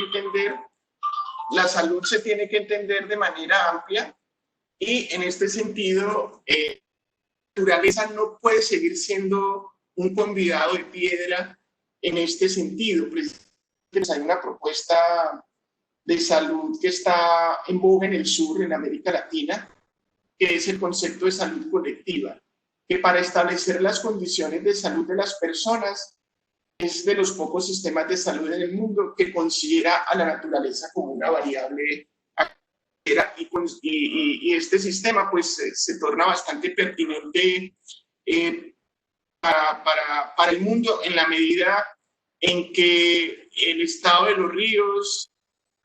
entender de manera amplia, y en este sentido, la naturaleza no puede seguir siendo un convidado de piedra en este sentido. Pues hay una propuesta de salud que está en boga en el sur, en América Latina, que es el concepto de salud colectiva, que para establecer las condiciones de salud de las personas es de los pocos sistemas de salud en el mundo que considera a la naturaleza como una variable y este sistema pues se torna bastante pertinente para el mundo en la medida en que el estado de los ríos,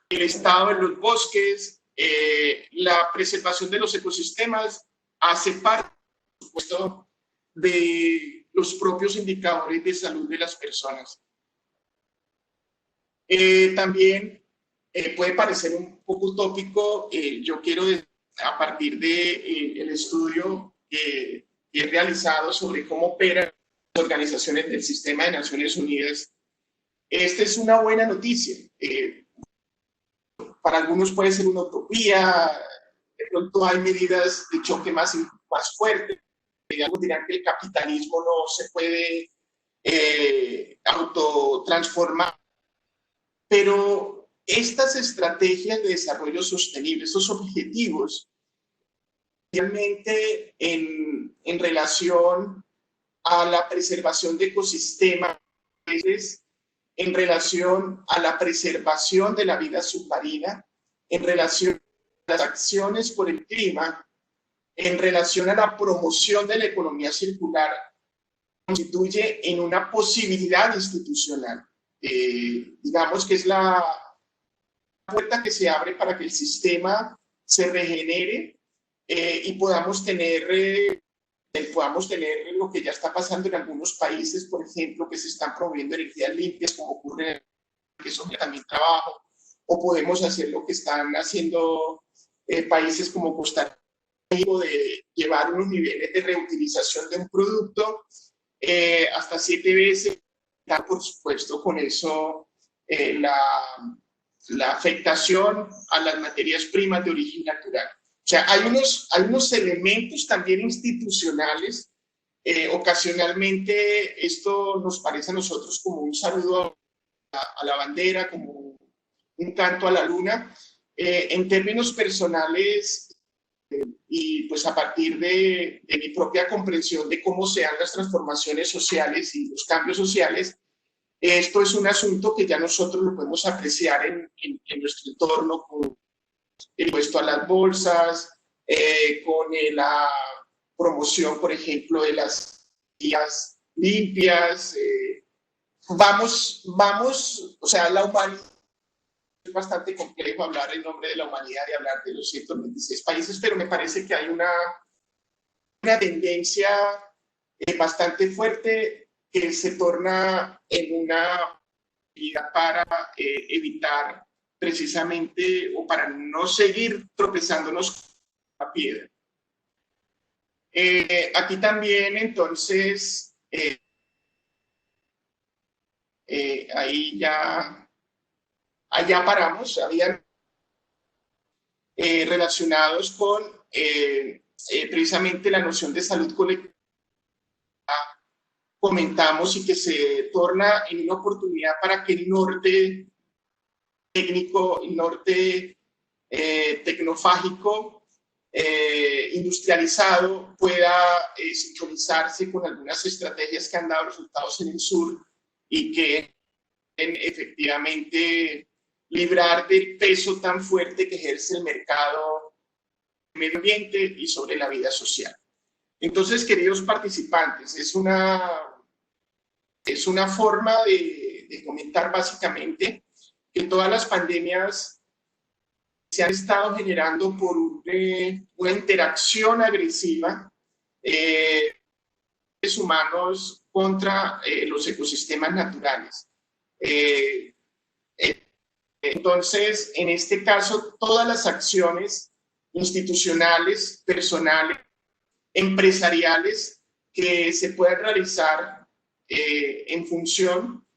el estado de los bosques, la preservación de los ecosistemas hace parte, por supuesto, de los propios indicadores de salud de las personas. También puede parecer un poco utópico, yo quiero, a partir del estudio que he realizado sobre cómo operan las organizaciones del sistema de Naciones Unidas, esta es una buena noticia. Para algunos puede ser una utopía, de pronto hay medidas de choque más fuertes, digamos, dirán que el capitalismo no se puede autotransformar, pero estas estrategias de desarrollo sostenible, estos objetivos, realmente en relación a la preservación de ecosistemas, en relación a la preservación de la vida submarina, en relación a las acciones por el clima, en relación a la promoción de la economía circular, constituye en una posibilidad institucional. Digamos que es la puerta que se abre para que el sistema se regenere y podamos tener lo que ya está pasando en algunos países, por ejemplo, que se están promoviendo energías limpias, como ocurre en que eso también trabajo, o podemos hacer lo que están haciendo países como Costa Rica, de llevar unos niveles de reutilización de un producto hasta 7 veces, por supuesto, con eso la afectación a las materias primas de origen natural. O sea, hay unos elementos también institucionales. Ocasionalmente esto nos parece a nosotros como un saludo a la bandera, como un canto a la luna. En términos personales, y pues a partir de mi propia comprensión de cómo se dan las transformaciones sociales y los cambios sociales, esto es un asunto que ya nosotros lo podemos apreciar en nuestro entorno, con el impuesto a las bolsas, con la promoción, por ejemplo, de las vías limpias. Vamos, o sea, la humanidad, es bastante complejo hablar en nombre de la humanidad y hablar de los 126 países, pero me parece que hay una tendencia bastante fuerte que se torna en una medida para evitar precisamente, o para no seguir tropezándonos con la piedra. Aquí también, entonces, ahí ya, allá paramos, habían relacionados con precisamente la noción de salud colectiva, comentamos, y que se torna en una oportunidad para que el norte técnico, el norte tecnofágico, industrializado, pueda sincronizarse con algunas estrategias que han dado resultados en el sur y que efectivamente librar del peso tan fuerte que ejerce el mercado medio ambiente y sobre la vida social. Entonces, queridos participantes, es una forma de comentar básicamente que todas las pandemias se han estado generando por una interacción agresiva de seres humanos contra los ecosistemas naturales. Entonces, en este caso, todas las acciones institucionales, personales, empresariales que se puedan realizar en función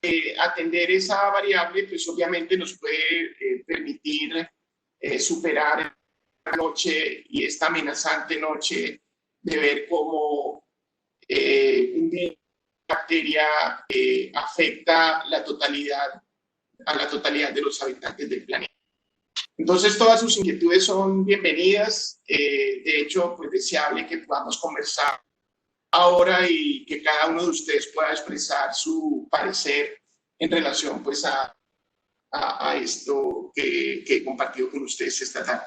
de atender esa variable, pues obviamente nos puede permitir superar la noche y esta amenazante noche de ver cómo una bacteria afecta a la totalidad de los habitantes del planeta. Entonces, todas sus inquietudes son bienvenidas. De hecho, pues deseable que podamos conversar ahora y que cada uno de ustedes pueda expresar su parecer en relación pues a esto que he compartido con ustedes esta tarde.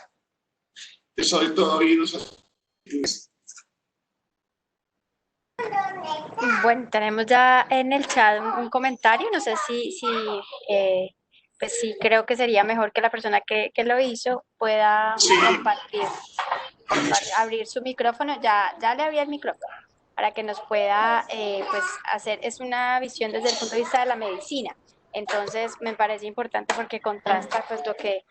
Entonces, sobre todo, oídos. Bueno, tenemos ya en el chat un comentario, no sé pues sí, creo que sería mejor que la persona que lo hizo pueda compartir, abrir su micrófono, ya le abrí el micrófono, para que nos pueda pues hacer, es una visión desde el punto de vista de la medicina, entonces me parece importante porque contrasta pues lo que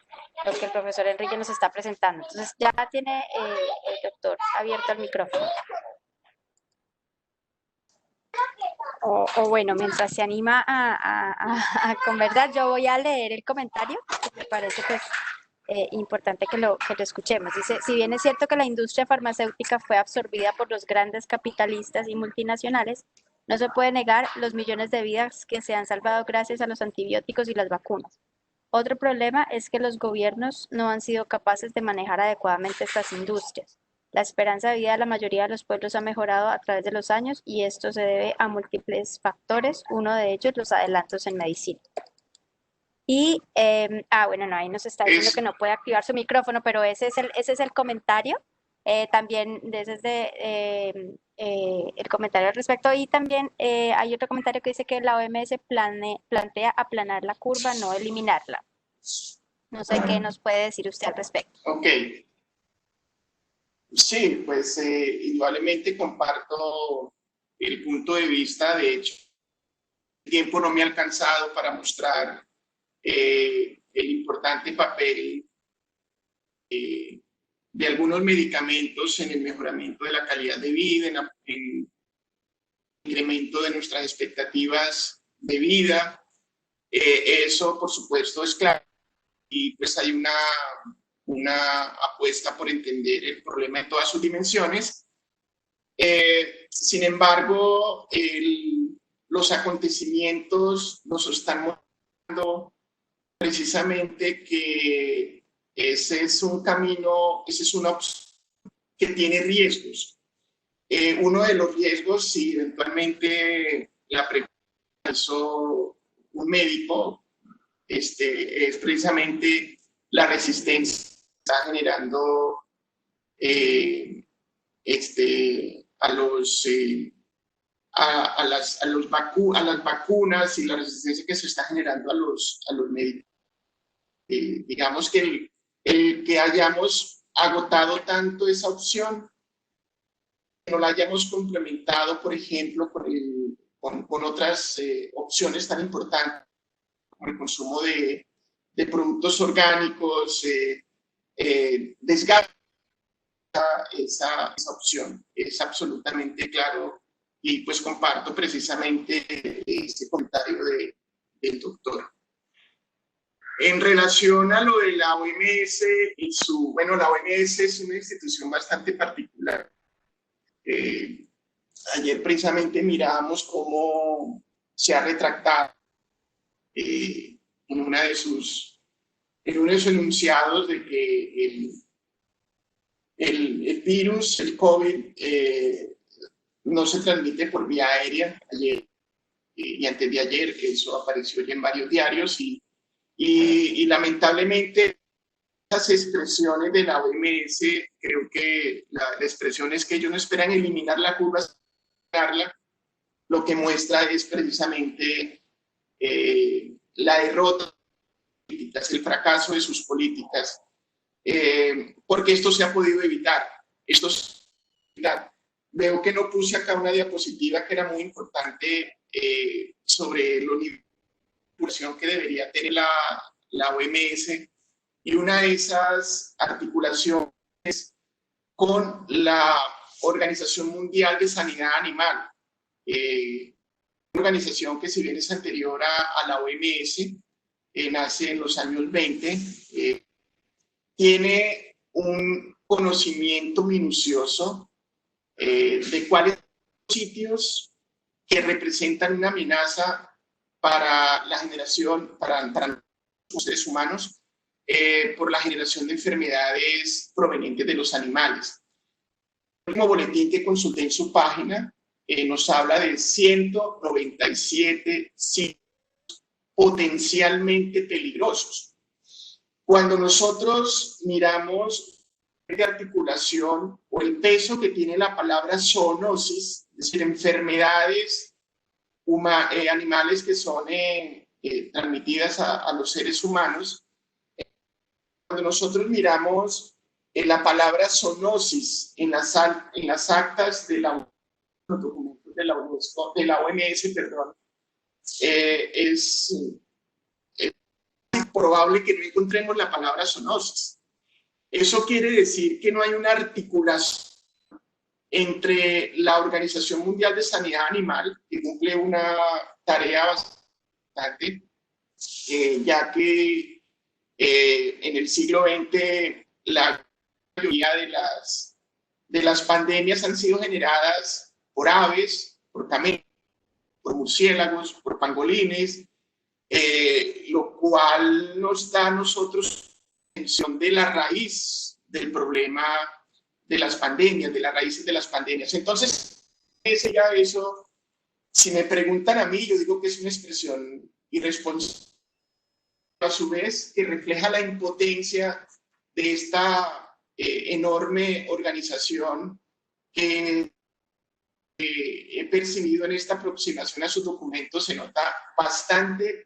el profesor Enrique nos está presentando. Entonces ya tiene el doctor abierto el micrófono. O bueno, mientras se anima a conversar, yo voy a leer el comentario, que me parece pues importante que lo escuchemos. Dice, si bien es cierto que la industria farmacéutica fue absorbida por los grandes capitalistas y multinacionales, no se puede negar los millones de vidas que se han salvado gracias a los antibióticos y las vacunas. Otro problema es que los gobiernos no han sido capaces de manejar adecuadamente estas industrias. La esperanza de vida de la mayoría de los pueblos ha mejorado a través de los años y esto se debe a múltiples factores, uno de ellos los adelantos en medicina. Y, bueno, no, ahí nos está diciendo que no puede activar su micrófono, pero ese es el comentario, también desde el comentario al respecto, y también hay otro comentario que dice que la OMS plantea aplanar la curva, no eliminarla. No sé qué nos puede decir usted al respecto. Ok. Sí, pues indudablemente comparto el punto de vista. De hecho, el tiempo no me ha alcanzado para mostrar el importante papel de algunos medicamentos en el mejoramiento de la calidad de vida, en el incremento de nuestras expectativas de vida. Eso, por supuesto, es claro. Y pues hay una apuesta por entender el problema en todas sus dimensiones. Sin embargo, los acontecimientos nos están mostrando precisamente que ese es un camino, esa es una opción que tiene riesgos. Uno de los riesgos, si eventualmente la pregunta hizo un médico, es precisamente la resistencia que está generando a las vacunas y la resistencia que se está generando a los médicos. Digamos que el que hayamos agotado tanto esa opción, que no la hayamos complementado, por ejemplo, con otras opciones tan importantes como el consumo de productos orgánicos, desgasta esa opción. Es absolutamente claro y pues comparto precisamente este comentario del doctor. En relación a lo de la OMS bueno, la OMS es una institución bastante particular. Ayer precisamente mirábamos cómo se ha retractado en uno de sus enunciados de que el virus, el COVID, no se transmite por vía aérea. Ayer y antes de ayer eso apareció ya en varios diarios y lamentablemente las expresiones de la OMS, creo que la expresión es que ellos no esperan eliminar la curva, sino lo que muestra es precisamente la derrota, el fracaso de sus políticas, porque esto se ha podido evitar. Veo que no puse acá una diapositiva que era muy importante sobre los niveles de articulación que debería tener la OMS, y una de esas articulaciones con la Organización Mundial de Sanidad Animal, una organización que si bien es anterior a la OMS, nace en los años 20, tiene un conocimiento minucioso de cuáles son los sitios que representan una amenaza para la generación, para los seres humanos, por la generación de enfermedades provenientes de los animales. El último boletín que consulté en su página nos habla de 197 sitios potencialmente peligrosos. Cuando nosotros miramos de articulación o el peso que tiene la palabra zoonosis, es decir, enfermedades animales que son transmitidas a los seres humanos, cuando nosotros miramos la palabra zoonosis en las actas de los documentos de la UNESCO, de la OMS, perdón, es probable que no encontremos la palabra zoonosis. Eso quiere decir que no hay una articulación entre la Organización Mundial de Sanidad Animal, que cumple una tarea bastante, ya que en el siglo XX la mayoría de las pandemias han sido generadas por aves, por camellos, por murciélagos, por pangolines, lo cual nos da a nosotros atención de la raíz del problema de las pandemias, de las raíces de las pandemias. Entonces, eso, si me preguntan a mí, yo digo que es una expresión irresponsable, a su vez, que refleja la impotencia de esta enorme organización que he percibido en esta aproximación a sus documentos. Se nota bastante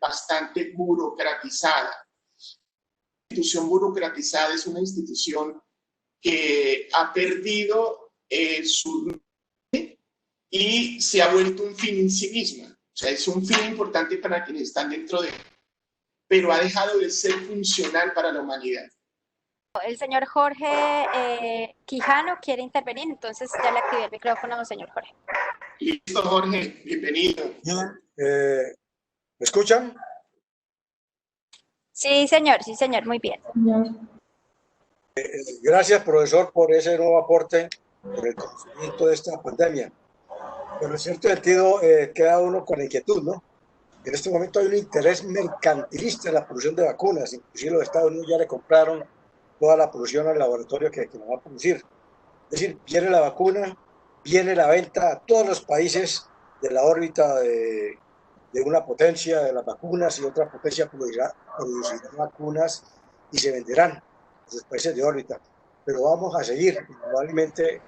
burocratizada. La institución burocratizada es una institución que ha perdido su nombre y se ha vuelto un fin en sí misma. O sea, es un fin importante para quienes están dentro de él, pero ha dejado de ser funcional para la humanidad. El señor Jorge Quijano quiere intervenir, entonces ya le activé el micrófono, señor Jorge. Listo, Jorge, bienvenido. ¿Me escuchan? Sí, señor, muy bien. Gracias, profesor, por ese nuevo aporte, por el conocimiento de esta pandemia. Pero en cierto sentido, queda uno con la inquietud, ¿no? En este momento hay un interés mercantilista en la producción de vacunas. Inclusive los Estados Unidos ya le compraron toda la producción al laboratorio que nos va a producir. Es decir, viene la vacuna, viene la venta a todos los países de la órbita de una potencia de las vacunas, y otra potencia producirá vacunas y se venderán a los países de órbita. Pero vamos a seguir. Probablemente,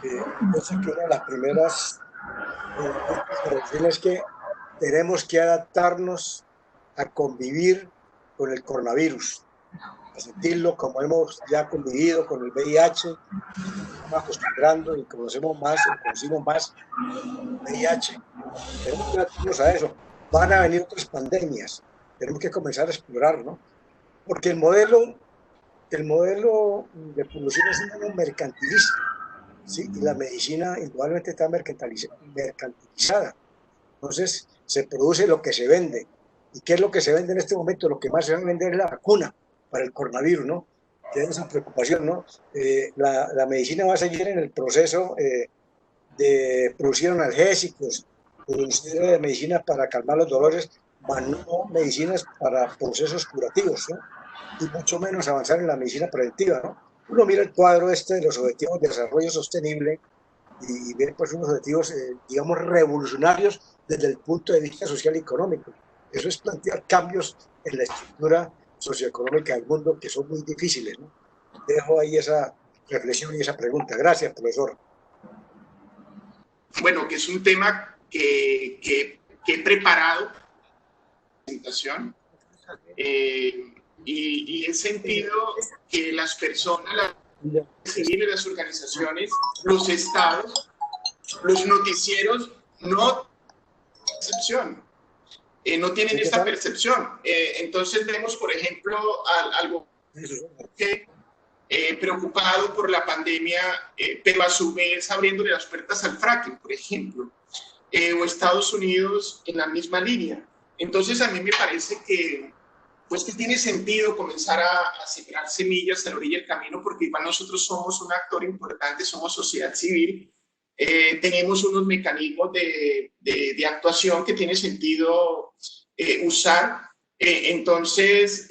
yo sé que una de las primeras es que tenemos que adaptarnos a convivir con el coronavirus, a sentirlo como hemos ya convivido con el VIH, estamos acostumbrando y conocimos más VIH. Tenemos que adaptarnos a eso. Van a venir otras pandemias, tenemos que comenzar a explorar, ¿no? Porque el modelo de producción es un modelo mercantilista, ¿sí? Y la medicina indudablemente está mercantilizada. Entonces, se produce lo que se vende. ¿Y qué es lo que se vende en este momento? Lo que más se va a vender es la vacuna para el coronavirus, ¿no? Tienen esa preocupación, ¿no? La medicina va a seguir en el proceso de producir analgésicos, producir medicinas para calmar los dolores, pero no medicinas para procesos curativos, ¿no? Y mucho menos avanzar en la medicina preventiva, ¿no? Uno mira el cuadro de los objetivos de desarrollo sostenible y ve pues unos objetivos, digamos, revolucionarios desde el punto de vista social y económico. Eso es plantear cambios en la estructura socioeconómicas del mundo que son muy difíciles, ¿no? Dejo ahí esa reflexión y esa pregunta. Gracias, profesor. Bueno, que es un tema que he preparado en la presentación y he sentido que las personas, las civiles, las organizaciones, los estados, los noticieros, no percepción, no tienen esta percepción. Entonces vemos, por ejemplo, algo que preocupado por la pandemia, pero a su vez abriéndole las puertas al fracking, por ejemplo, o Estados Unidos en la misma línea. Entonces a mí me parece que pues que tiene sentido comenzar a sembrar semillas a la orilla del camino, porque igual nosotros somos un actor importante, somos sociedad civil, tenemos unos mecanismos de actuación que tiene sentido usar. Entonces,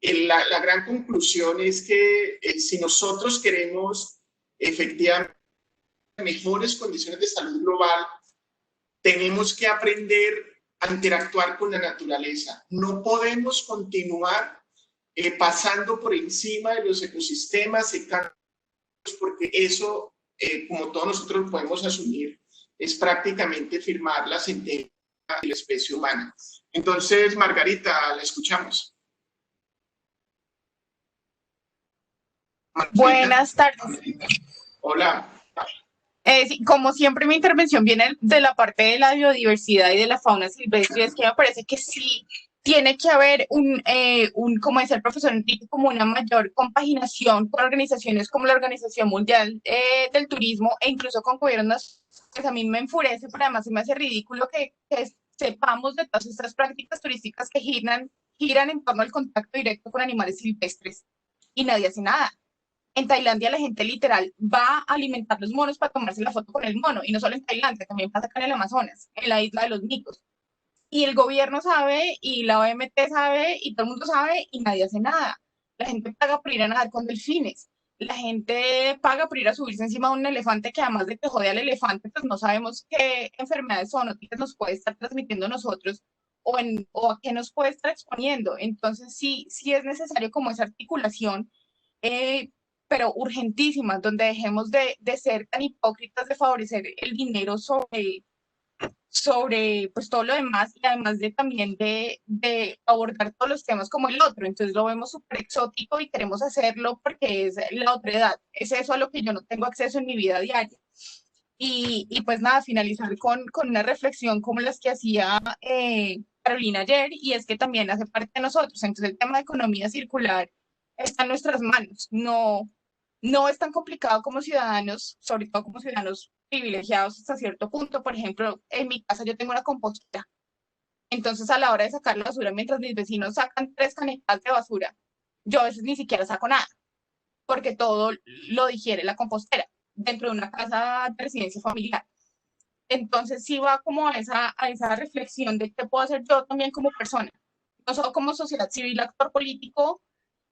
la gran conclusión es que si nosotros queremos efectivamente mejores condiciones de salud global, tenemos que aprender a interactuar con la naturaleza. No podemos continuar pasando por encima de los ecosistemas porque eso, como todos nosotros podemos asumir, es prácticamente firmar la sentencia de la especie humana. Entonces, Margarita, la escuchamos. Margarita. Buenas tardes. Hola. Sí, como siempre, mi intervención viene de la parte de la biodiversidad y de la fauna silvestre, y es que me parece que sí tiene que haber como decía el profesor Enrique, como una mayor compaginación con organizaciones como la Organización Mundial del Turismo e incluso con gobiernos. Pues a mí me enfurece, pero además se me hace ridículo que sepamos de todas estas prácticas turísticas que giran en torno al contacto directo con animales silvestres y nadie hace nada. En Tailandia la gente literal va a alimentar los monos para tomarse la foto con el mono, y no solo en Tailandia, también pasa acá en el Amazonas, en la isla de los micos. Y el gobierno sabe, y la OMT sabe, y todo el mundo sabe, y nadie hace nada. La gente paga por ir a nadar con delfines. La gente paga por ir a subirse encima de un elefante que, además de que jode al elefante, pues no sabemos qué enfermedades zoonóticas nos puede estar transmitiendo nosotros o a qué nos puede estar exponiendo. Entonces sí es necesario como esa articulación, pero urgentísima, donde dejemos de ser tan hipócritas de favorecer el dinero sobre pues todo lo demás, y además de también de abordar todos los temas como el otro. Entonces lo vemos súper exótico y queremos hacerlo porque es la otra edad, es eso a lo que yo no tengo acceso en mi vida diaria. Y pues nada, finalizar con una reflexión como las que hacía Carolina ayer, y es que también hace parte de nosotros. Entonces el tema de economía circular está en nuestras manos, no es tan complicado como ciudadanos, sobre todo como ciudadanos privilegiados hasta cierto punto. Por ejemplo, en mi casa yo tengo una compostera. Entonces, a la hora de sacar la basura, mientras mis vecinos sacan 3 canetas de basura, yo a veces ni siquiera saco nada, porque todo lo digiere la compostera dentro de una casa de residencia familiar. Entonces, sí va como a esa reflexión de qué puedo hacer yo también como persona, no solo como sociedad civil, actor político,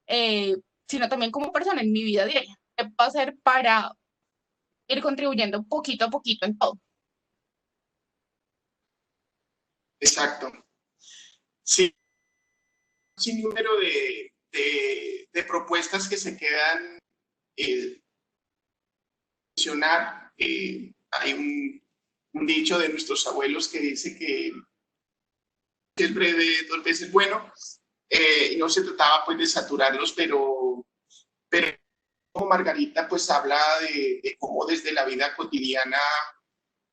sino también como persona en mi vida diaria. ¿Qué puedo hacer para ir contribuyendo poquito a poquito en todo? Exacto. Sí, sin número de propuestas que se quedan mencionar. Hay un dicho de nuestros abuelos que dice que es breve 2 veces bueno, y no se trataba pues de saturarlos, pero como Margarita pues habla de cómo desde la vida cotidiana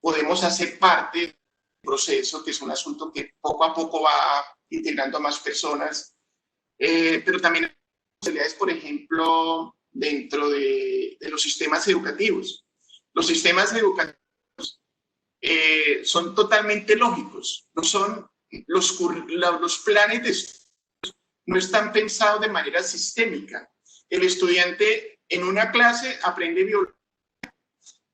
podemos hacer parte del proceso, que es un asunto que poco a poco va integrando a más personas, pero también hay posibilidades, por ejemplo, dentro de los sistemas educativos. Los sistemas educativos son totalmente lógicos, no son los planes de estudio no están pensados de manera sistémica. El estudiante en una clase aprende biología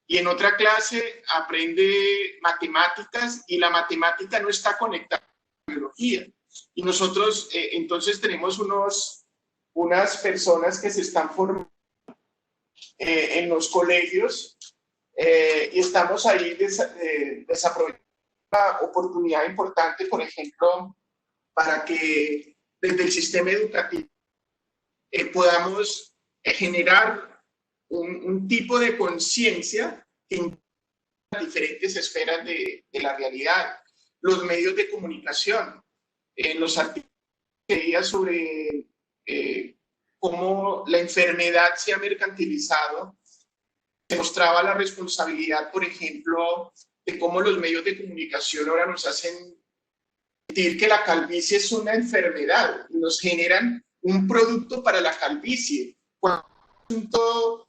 y en otra clase aprende matemáticas, y la matemática no está conectada a la biología. Y nosotros entonces tenemos unas personas que se están formando en los colegios, y estamos ahí desaprovechando una oportunidad importante, por ejemplo, para que desde el sistema educativo podamos generar un tipo de conciencia que incluya diferentes esferas de la realidad. Los medios de comunicación, en los artículos que leía sobre cómo la enfermedad se ha mercantilizado, se mostraba la responsabilidad, por ejemplo, de cómo los medios de comunicación ahora nos hacen sentir que la calvicie es una enfermedad, nos generan un producto para la calvicie, cuando es un asunto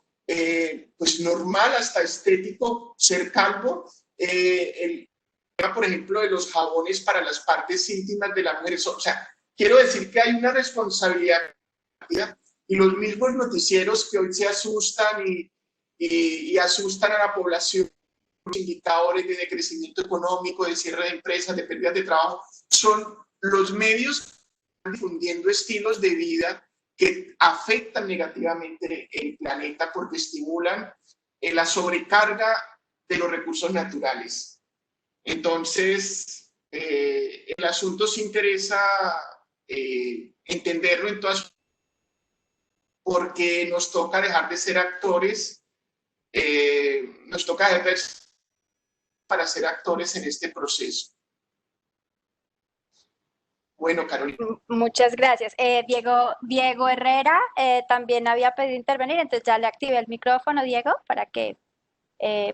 pues normal, hasta estético, ser calvo. El tema, por ejemplo, de los jabones para las partes íntimas de la mujer, o sea, quiero decir que hay una responsabilidad y los mismos noticieros que hoy se asustan y asustan a la población, los indicadores de decrecimiento económico, de cierre de empresas, de pérdidas de trabajo, son los medios que están difundiendo estilos de vida que afectan negativamente el planeta porque estimulan la sobrecarga de los recursos naturales. Entonces, el asunto se interesa entenderlo en todas, porque nos toca dejar de ser actores, nos toca dejar de ser para ser actores en este proceso. Bueno, Carolina. Muchas gracias. Diego Herrera también había pedido intervenir, entonces ya le activé el micrófono, Diego, para que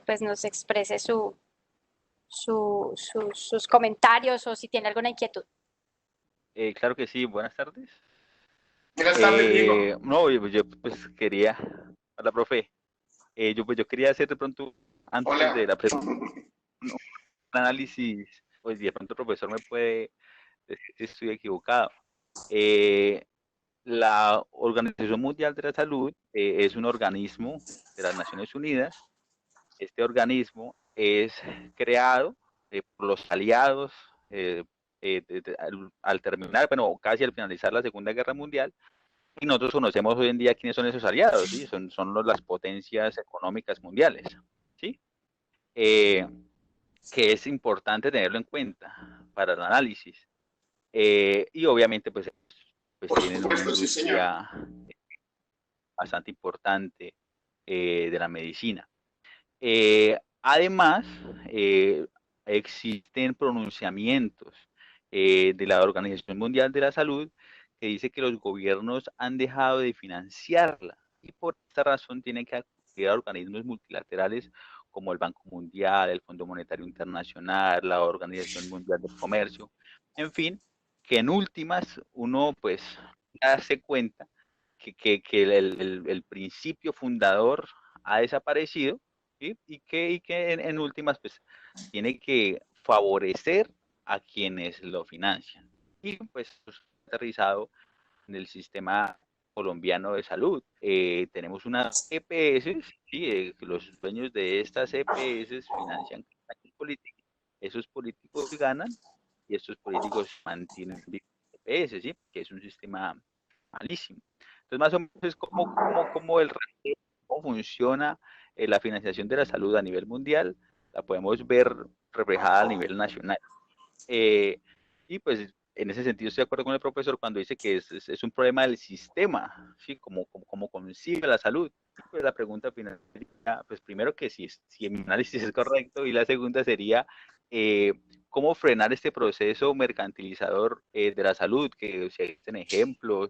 pues nos exprese sus comentarios o si tiene alguna inquietud. Claro que sí, buenas tardes. Buenas tardes, Diego. No, yo pues quería, hola, profe, yo quería hacer de pronto, antes Hola. de la pregunta, un análisis, pues de pronto el profesor me puede decir si estoy equivocado. La Organización Mundial de la Salud es un organismo de las Naciones Unidas. Este organismo es creado por los aliados al terminar, bueno, casi al finalizar la Segunda Guerra Mundial, y nosotros conocemos hoy en día quiénes son esos aliados, ¿sí? Son las potencias económicas mundiales, ¿sí? Que es importante tenerlo en cuenta para el análisis. Y obviamente, pues tienen una industria bastante importante de la medicina. Además, existen pronunciamientos de la Organización Mundial de la Salud que dice que los gobiernos han dejado de financiarla y por esta razón tienen que acudir a organismos multilaterales como el Banco Mundial, el Fondo Monetario Internacional, la Organización Mundial del Comercio, en fin, que en últimas uno pues darse cuenta que el principio fundador ha desaparecido, ¿sí? y que en últimas pues tiene que favorecer a quienes lo financian. Y pues aterrizado en el sistema colombiano de salud. Tenemos unas EPS, ¿sí? Los dueños de estas EPS financian políticos, esos políticos ganan y estos políticos mantienen EPS, ¿sí? Que es un sistema malísimo. Entonces, más o menos es como cómo funciona la financiación de la salud a nivel mundial, la podemos ver reflejada a nivel nacional. Y pues en ese sentido estoy de acuerdo con el profesor cuando dice que es un problema del sistema, ¿sí? Como concibe la salud. Pues la pregunta final sería, pues primero que si mi análisis es correcto, y la segunda sería, ¿cómo frenar este proceso mercantilizador de la salud? Que si existen ejemplos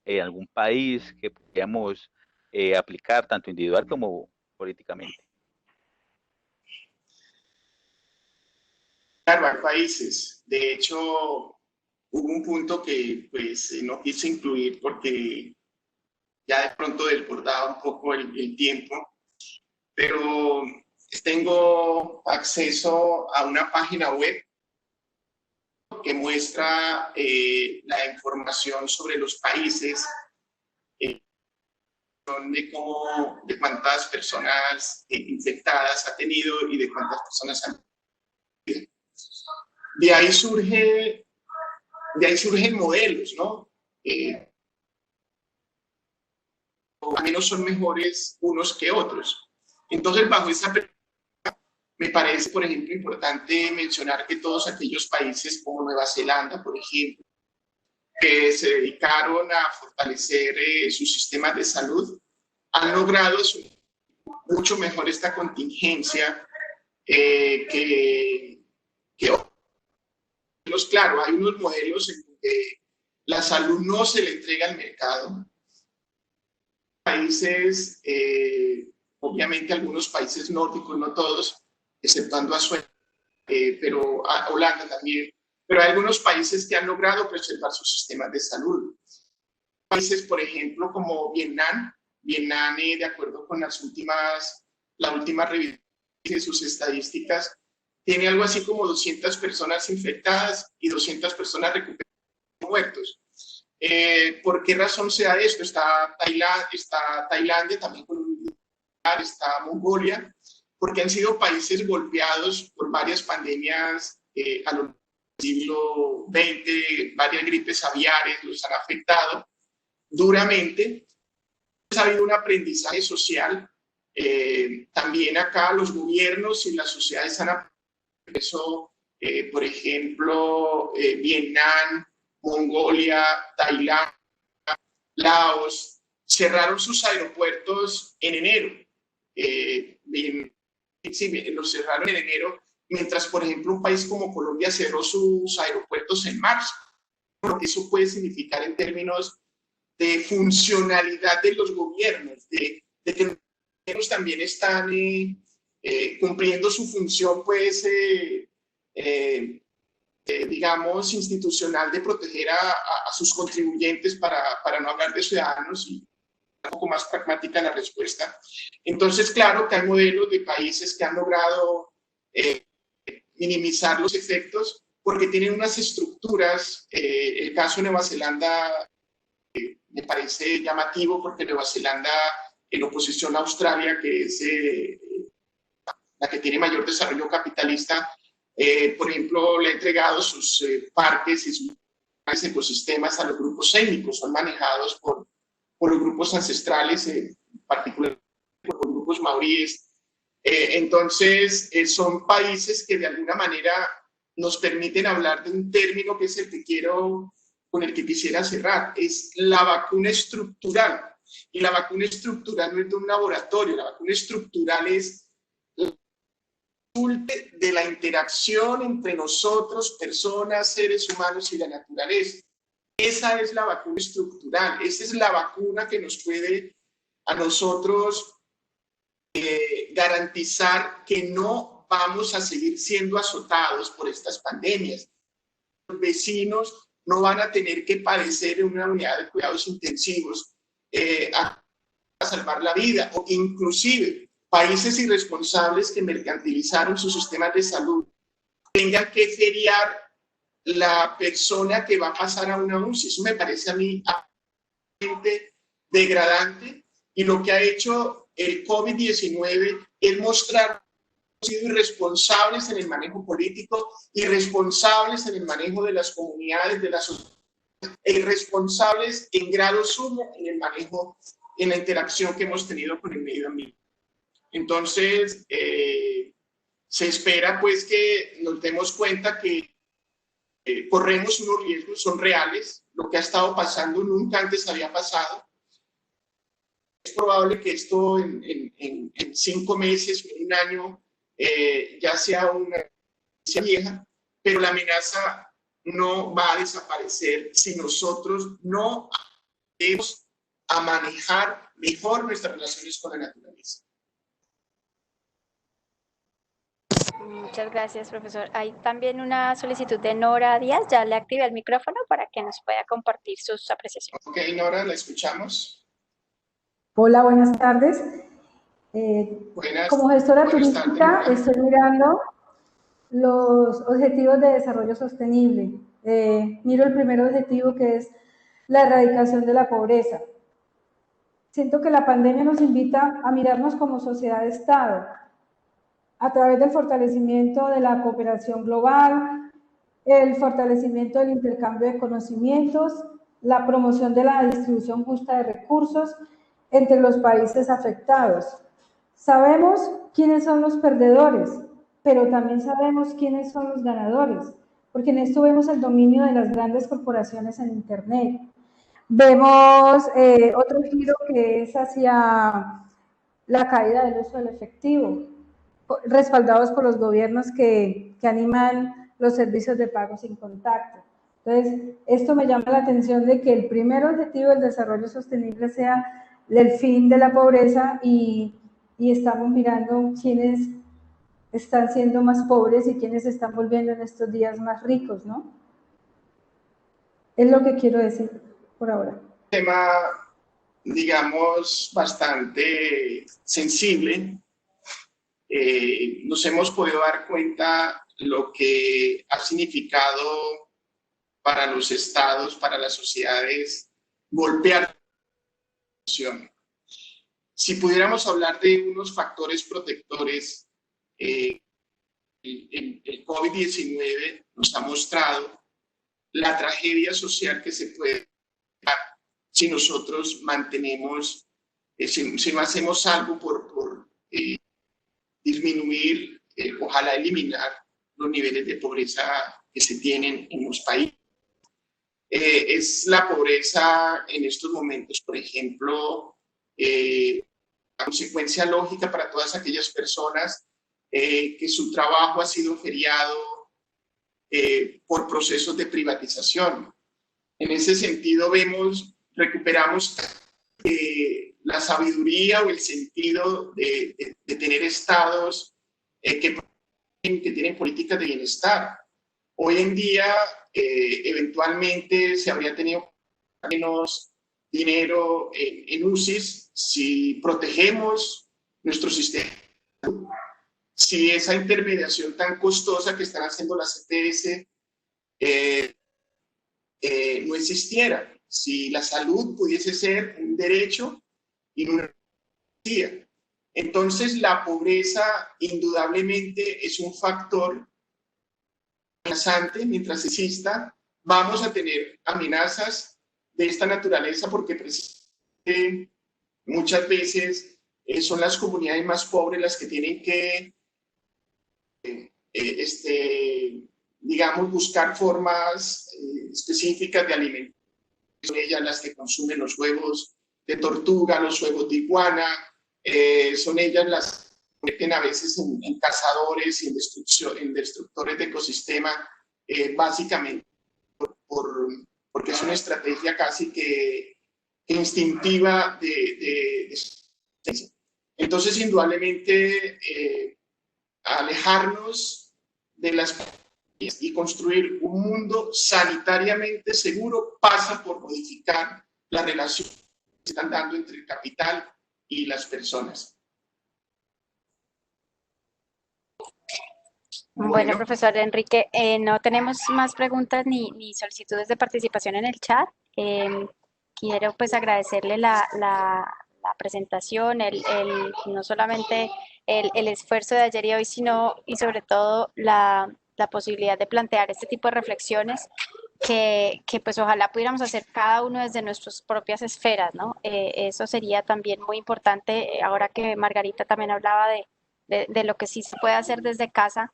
en algún país que podríamos aplicar tanto individual como políticamente. Claro, hay países. De hecho, hubo un punto que pues no quise incluir porque ya de pronto desbordaba un poco el tiempo, pero tengo acceso a una página web que muestra la información sobre los países, de cuántas personas infectadas ha tenido y de cuántas personas han. De ahí surgen modelos, ¿no? Al menos son mejores unos que otros. Entonces, bajo esa perspectiva, me parece, por ejemplo, importante mencionar que todos aquellos países como Nueva Zelanda, por ejemplo, que se dedicaron a fortalecer sus sistemas de salud han logrado mucho mejor esta contingencia que claro, hay unos modelos en donde la salud no se le entrega al mercado. Países, obviamente algunos países nórdicos, no todos, exceptuando a Suecia, pero a Holanda también, pero hay algunos países que han logrado preservar sus sistemas de salud. Países, por ejemplo, como Vietnam, de acuerdo con la última revisión de sus estadísticas, tiene algo así como 200 personas infectadas y 200 personas recuperadas muertos. ¿Por qué razón se da esto? Está Tailandia también con un militar, está Mongolia, porque han sido países golpeados por varias pandemias a lo largo del siglo XX, varias gripes aviares los han afectado duramente. Ha habido un aprendizaje social. También acá los gobiernos y las sociedades han aprendido eso, por ejemplo, Vietnam, Mongolia, Tailandia, Laos, cerraron sus aeropuertos en enero. Los cerraron en enero, mientras, por ejemplo, un país como Colombia cerró sus aeropuertos en marzo. Eso puede significar en términos de funcionalidad de los gobiernos, de que los gobiernos también están cumpliendo su función, pues, digamos, institucional de proteger a sus contribuyentes para no hablar de ciudadanos y un poco más pragmática la respuesta. Entonces, claro que hay modelos de países que han logrado minimizar los efectos porque tienen unas estructuras. El caso de Nueva Zelanda me parece llamativo porque Nueva Zelanda, en oposición a Australia, que es la que tiene mayor desarrollo capitalista, por ejemplo, le ha entregado sus parques y sus ecosistemas a los grupos étnicos, son manejados por los grupos ancestrales, en particular por los grupos maoríes. Entonces, son países que de alguna manera nos permiten hablar de un término que es con el que quisiera cerrar, es la vacuna estructural. Y la vacuna estructural no es de un laboratorio, la vacuna estructural es de la interacción entre nosotros, personas, seres humanos y la naturaleza. Esa es la vacuna estructural, esa es la vacuna que nos puede a nosotros garantizar que no vamos a seguir siendo azotados por estas pandemias. Los vecinos no van a tener que padecer en una unidad de cuidados intensivos a salvar la vida, o inclusive países irresponsables que mercantilizaron sus sistemas de salud tengan que feriar la persona que va a pasar a una UCI. Eso me parece a mí absolutamente degradante, y lo que ha hecho el COVID-19 es mostrar que hemos sido irresponsables en el manejo político, irresponsables en el manejo de las comunidades, de la sociedad, e irresponsables en grado sumo en el manejo, en la interacción que hemos tenido con el medio ambiente. Entonces, se espera pues que nos demos cuenta que corremos unos riesgos, son reales. Lo que ha estado pasando nunca antes había pasado. Es probable que esto en 5 meses, en un año, ya sea una vieja, pero la amenaza no va a desaparecer si nosotros no aprendemos a manejar mejor nuestras relaciones con la naturaleza. Muchas gracias, profesor. Hay también una solicitud de Nora Díaz. Ya le activé el micrófono para que nos pueda compartir sus apreciaciones. Ok, Nora, la escuchamos. Hola, buenas tardes. Como gestora turística estoy mirando los objetivos de desarrollo sostenible. Miro el primer objetivo, que es la erradicación de la pobreza. Siento que la pandemia nos invita a mirarnos como sociedad-estado, a través del fortalecimiento de la cooperación global, el fortalecimiento del intercambio de conocimientos, la promoción de la distribución justa de recursos entre los países afectados. Sabemos quiénes son los perdedores, pero también sabemos quiénes son los ganadores. porque en esto vemos el dominio de las grandes corporaciones en Internet. Vemos otro giro que es hacia la caída del uso del efectivo, respaldados por los gobiernos que animan los servicios de pago sin contacto. Entonces, esto me llama la atención de que el primer objetivo del desarrollo sostenible sea el fin de la pobreza y estamos mirando quiénes están siendo más pobres y quiénes se están volviendo en estos días más ricos, ¿no? Es lo que quiero decir por ahora. Tema, digamos, bastante sensible. Nos hemos podido dar cuenta lo que ha significado para los estados, para las sociedades, golpear la situación. Si pudiéramos hablar de unos factores protectores, el COVID-19 nos ha mostrado la tragedia social que se puede dar si nosotros mantenemos, si no hacemos algo por disminuir, ojalá eliminar los niveles de pobreza que se tienen en los países. Es la pobreza en estos momentos, por ejemplo, la consecuencia lógica para todas aquellas personas que su trabajo ha sido feriado por procesos de privatización. En ese sentido recuperamos la sabiduría o el sentido de tener estados que tienen políticas de bienestar. Hoy en día, eventualmente se habría tenido menos dinero en UCIs si protegemos nuestro sistema. Si esa intermediación tan costosa que están haciendo las EPS no existiera, si la salud pudiese ser un derecho y no una mercancía. Entonces, la pobreza indudablemente es un factor amenazante. Mientras exista, vamos a tener amenazas de esta naturaleza porque precisamente muchas veces son las comunidades más pobres las que tienen que digamos, buscar formas específicas de alimentación. Son ellas las que consumen los huevos de tortuga, los huevos de iguana, son ellas las que meten a veces en cazadores y en destructores de ecosistema, básicamente porque es una estrategia casi que instintiva de entonces, indudablemente, alejarnos de las y construir un mundo sanitariamente seguro pasa por modificar la relación que se están dando entre el capital y las personas. Bueno, profesor Enrique, no tenemos más preguntas ni solicitudes de participación en el chat. Quiero pues agradecerle la presentación, no solamente el esfuerzo de ayer y hoy, sino y sobre todo la posibilidad de plantear este tipo de reflexiones que pues ojalá pudiéramos hacer cada uno desde nuestras propias esferas, ¿no? Eso sería también muy importante, ahora que Margarita también hablaba de lo que sí se puede hacer desde casa.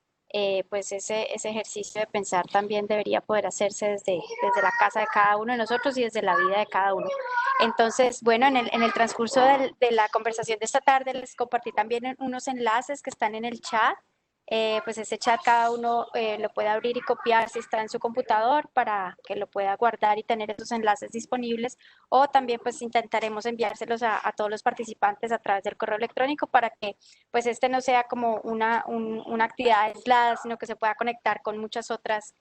Pues ese ejercicio de pensar también debería poder hacerse desde la casa de cada uno de nosotros y desde la vida de cada uno. Entonces, bueno, en el transcurso de la conversación de esta tarde les compartí también unos enlaces que están en el chat. Pues ese chat cada uno lo puede abrir y copiar si está en su computador para que lo pueda guardar y tener esos enlaces disponibles, o también pues intentaremos enviárselos a todos los participantes a través del correo electrónico para que pues no sea como una actividad aislada, sino que se pueda conectar con muchas otras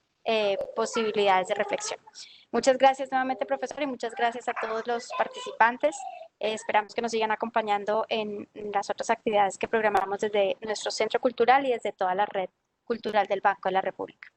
posibilidades de reflexión. Muchas gracias nuevamente, profesor, y muchas gracias a todos los participantes. Esperamos que nos sigan acompañando en las otras actividades que programamos desde nuestro centro cultural y desde toda la red cultural del Banco de la República.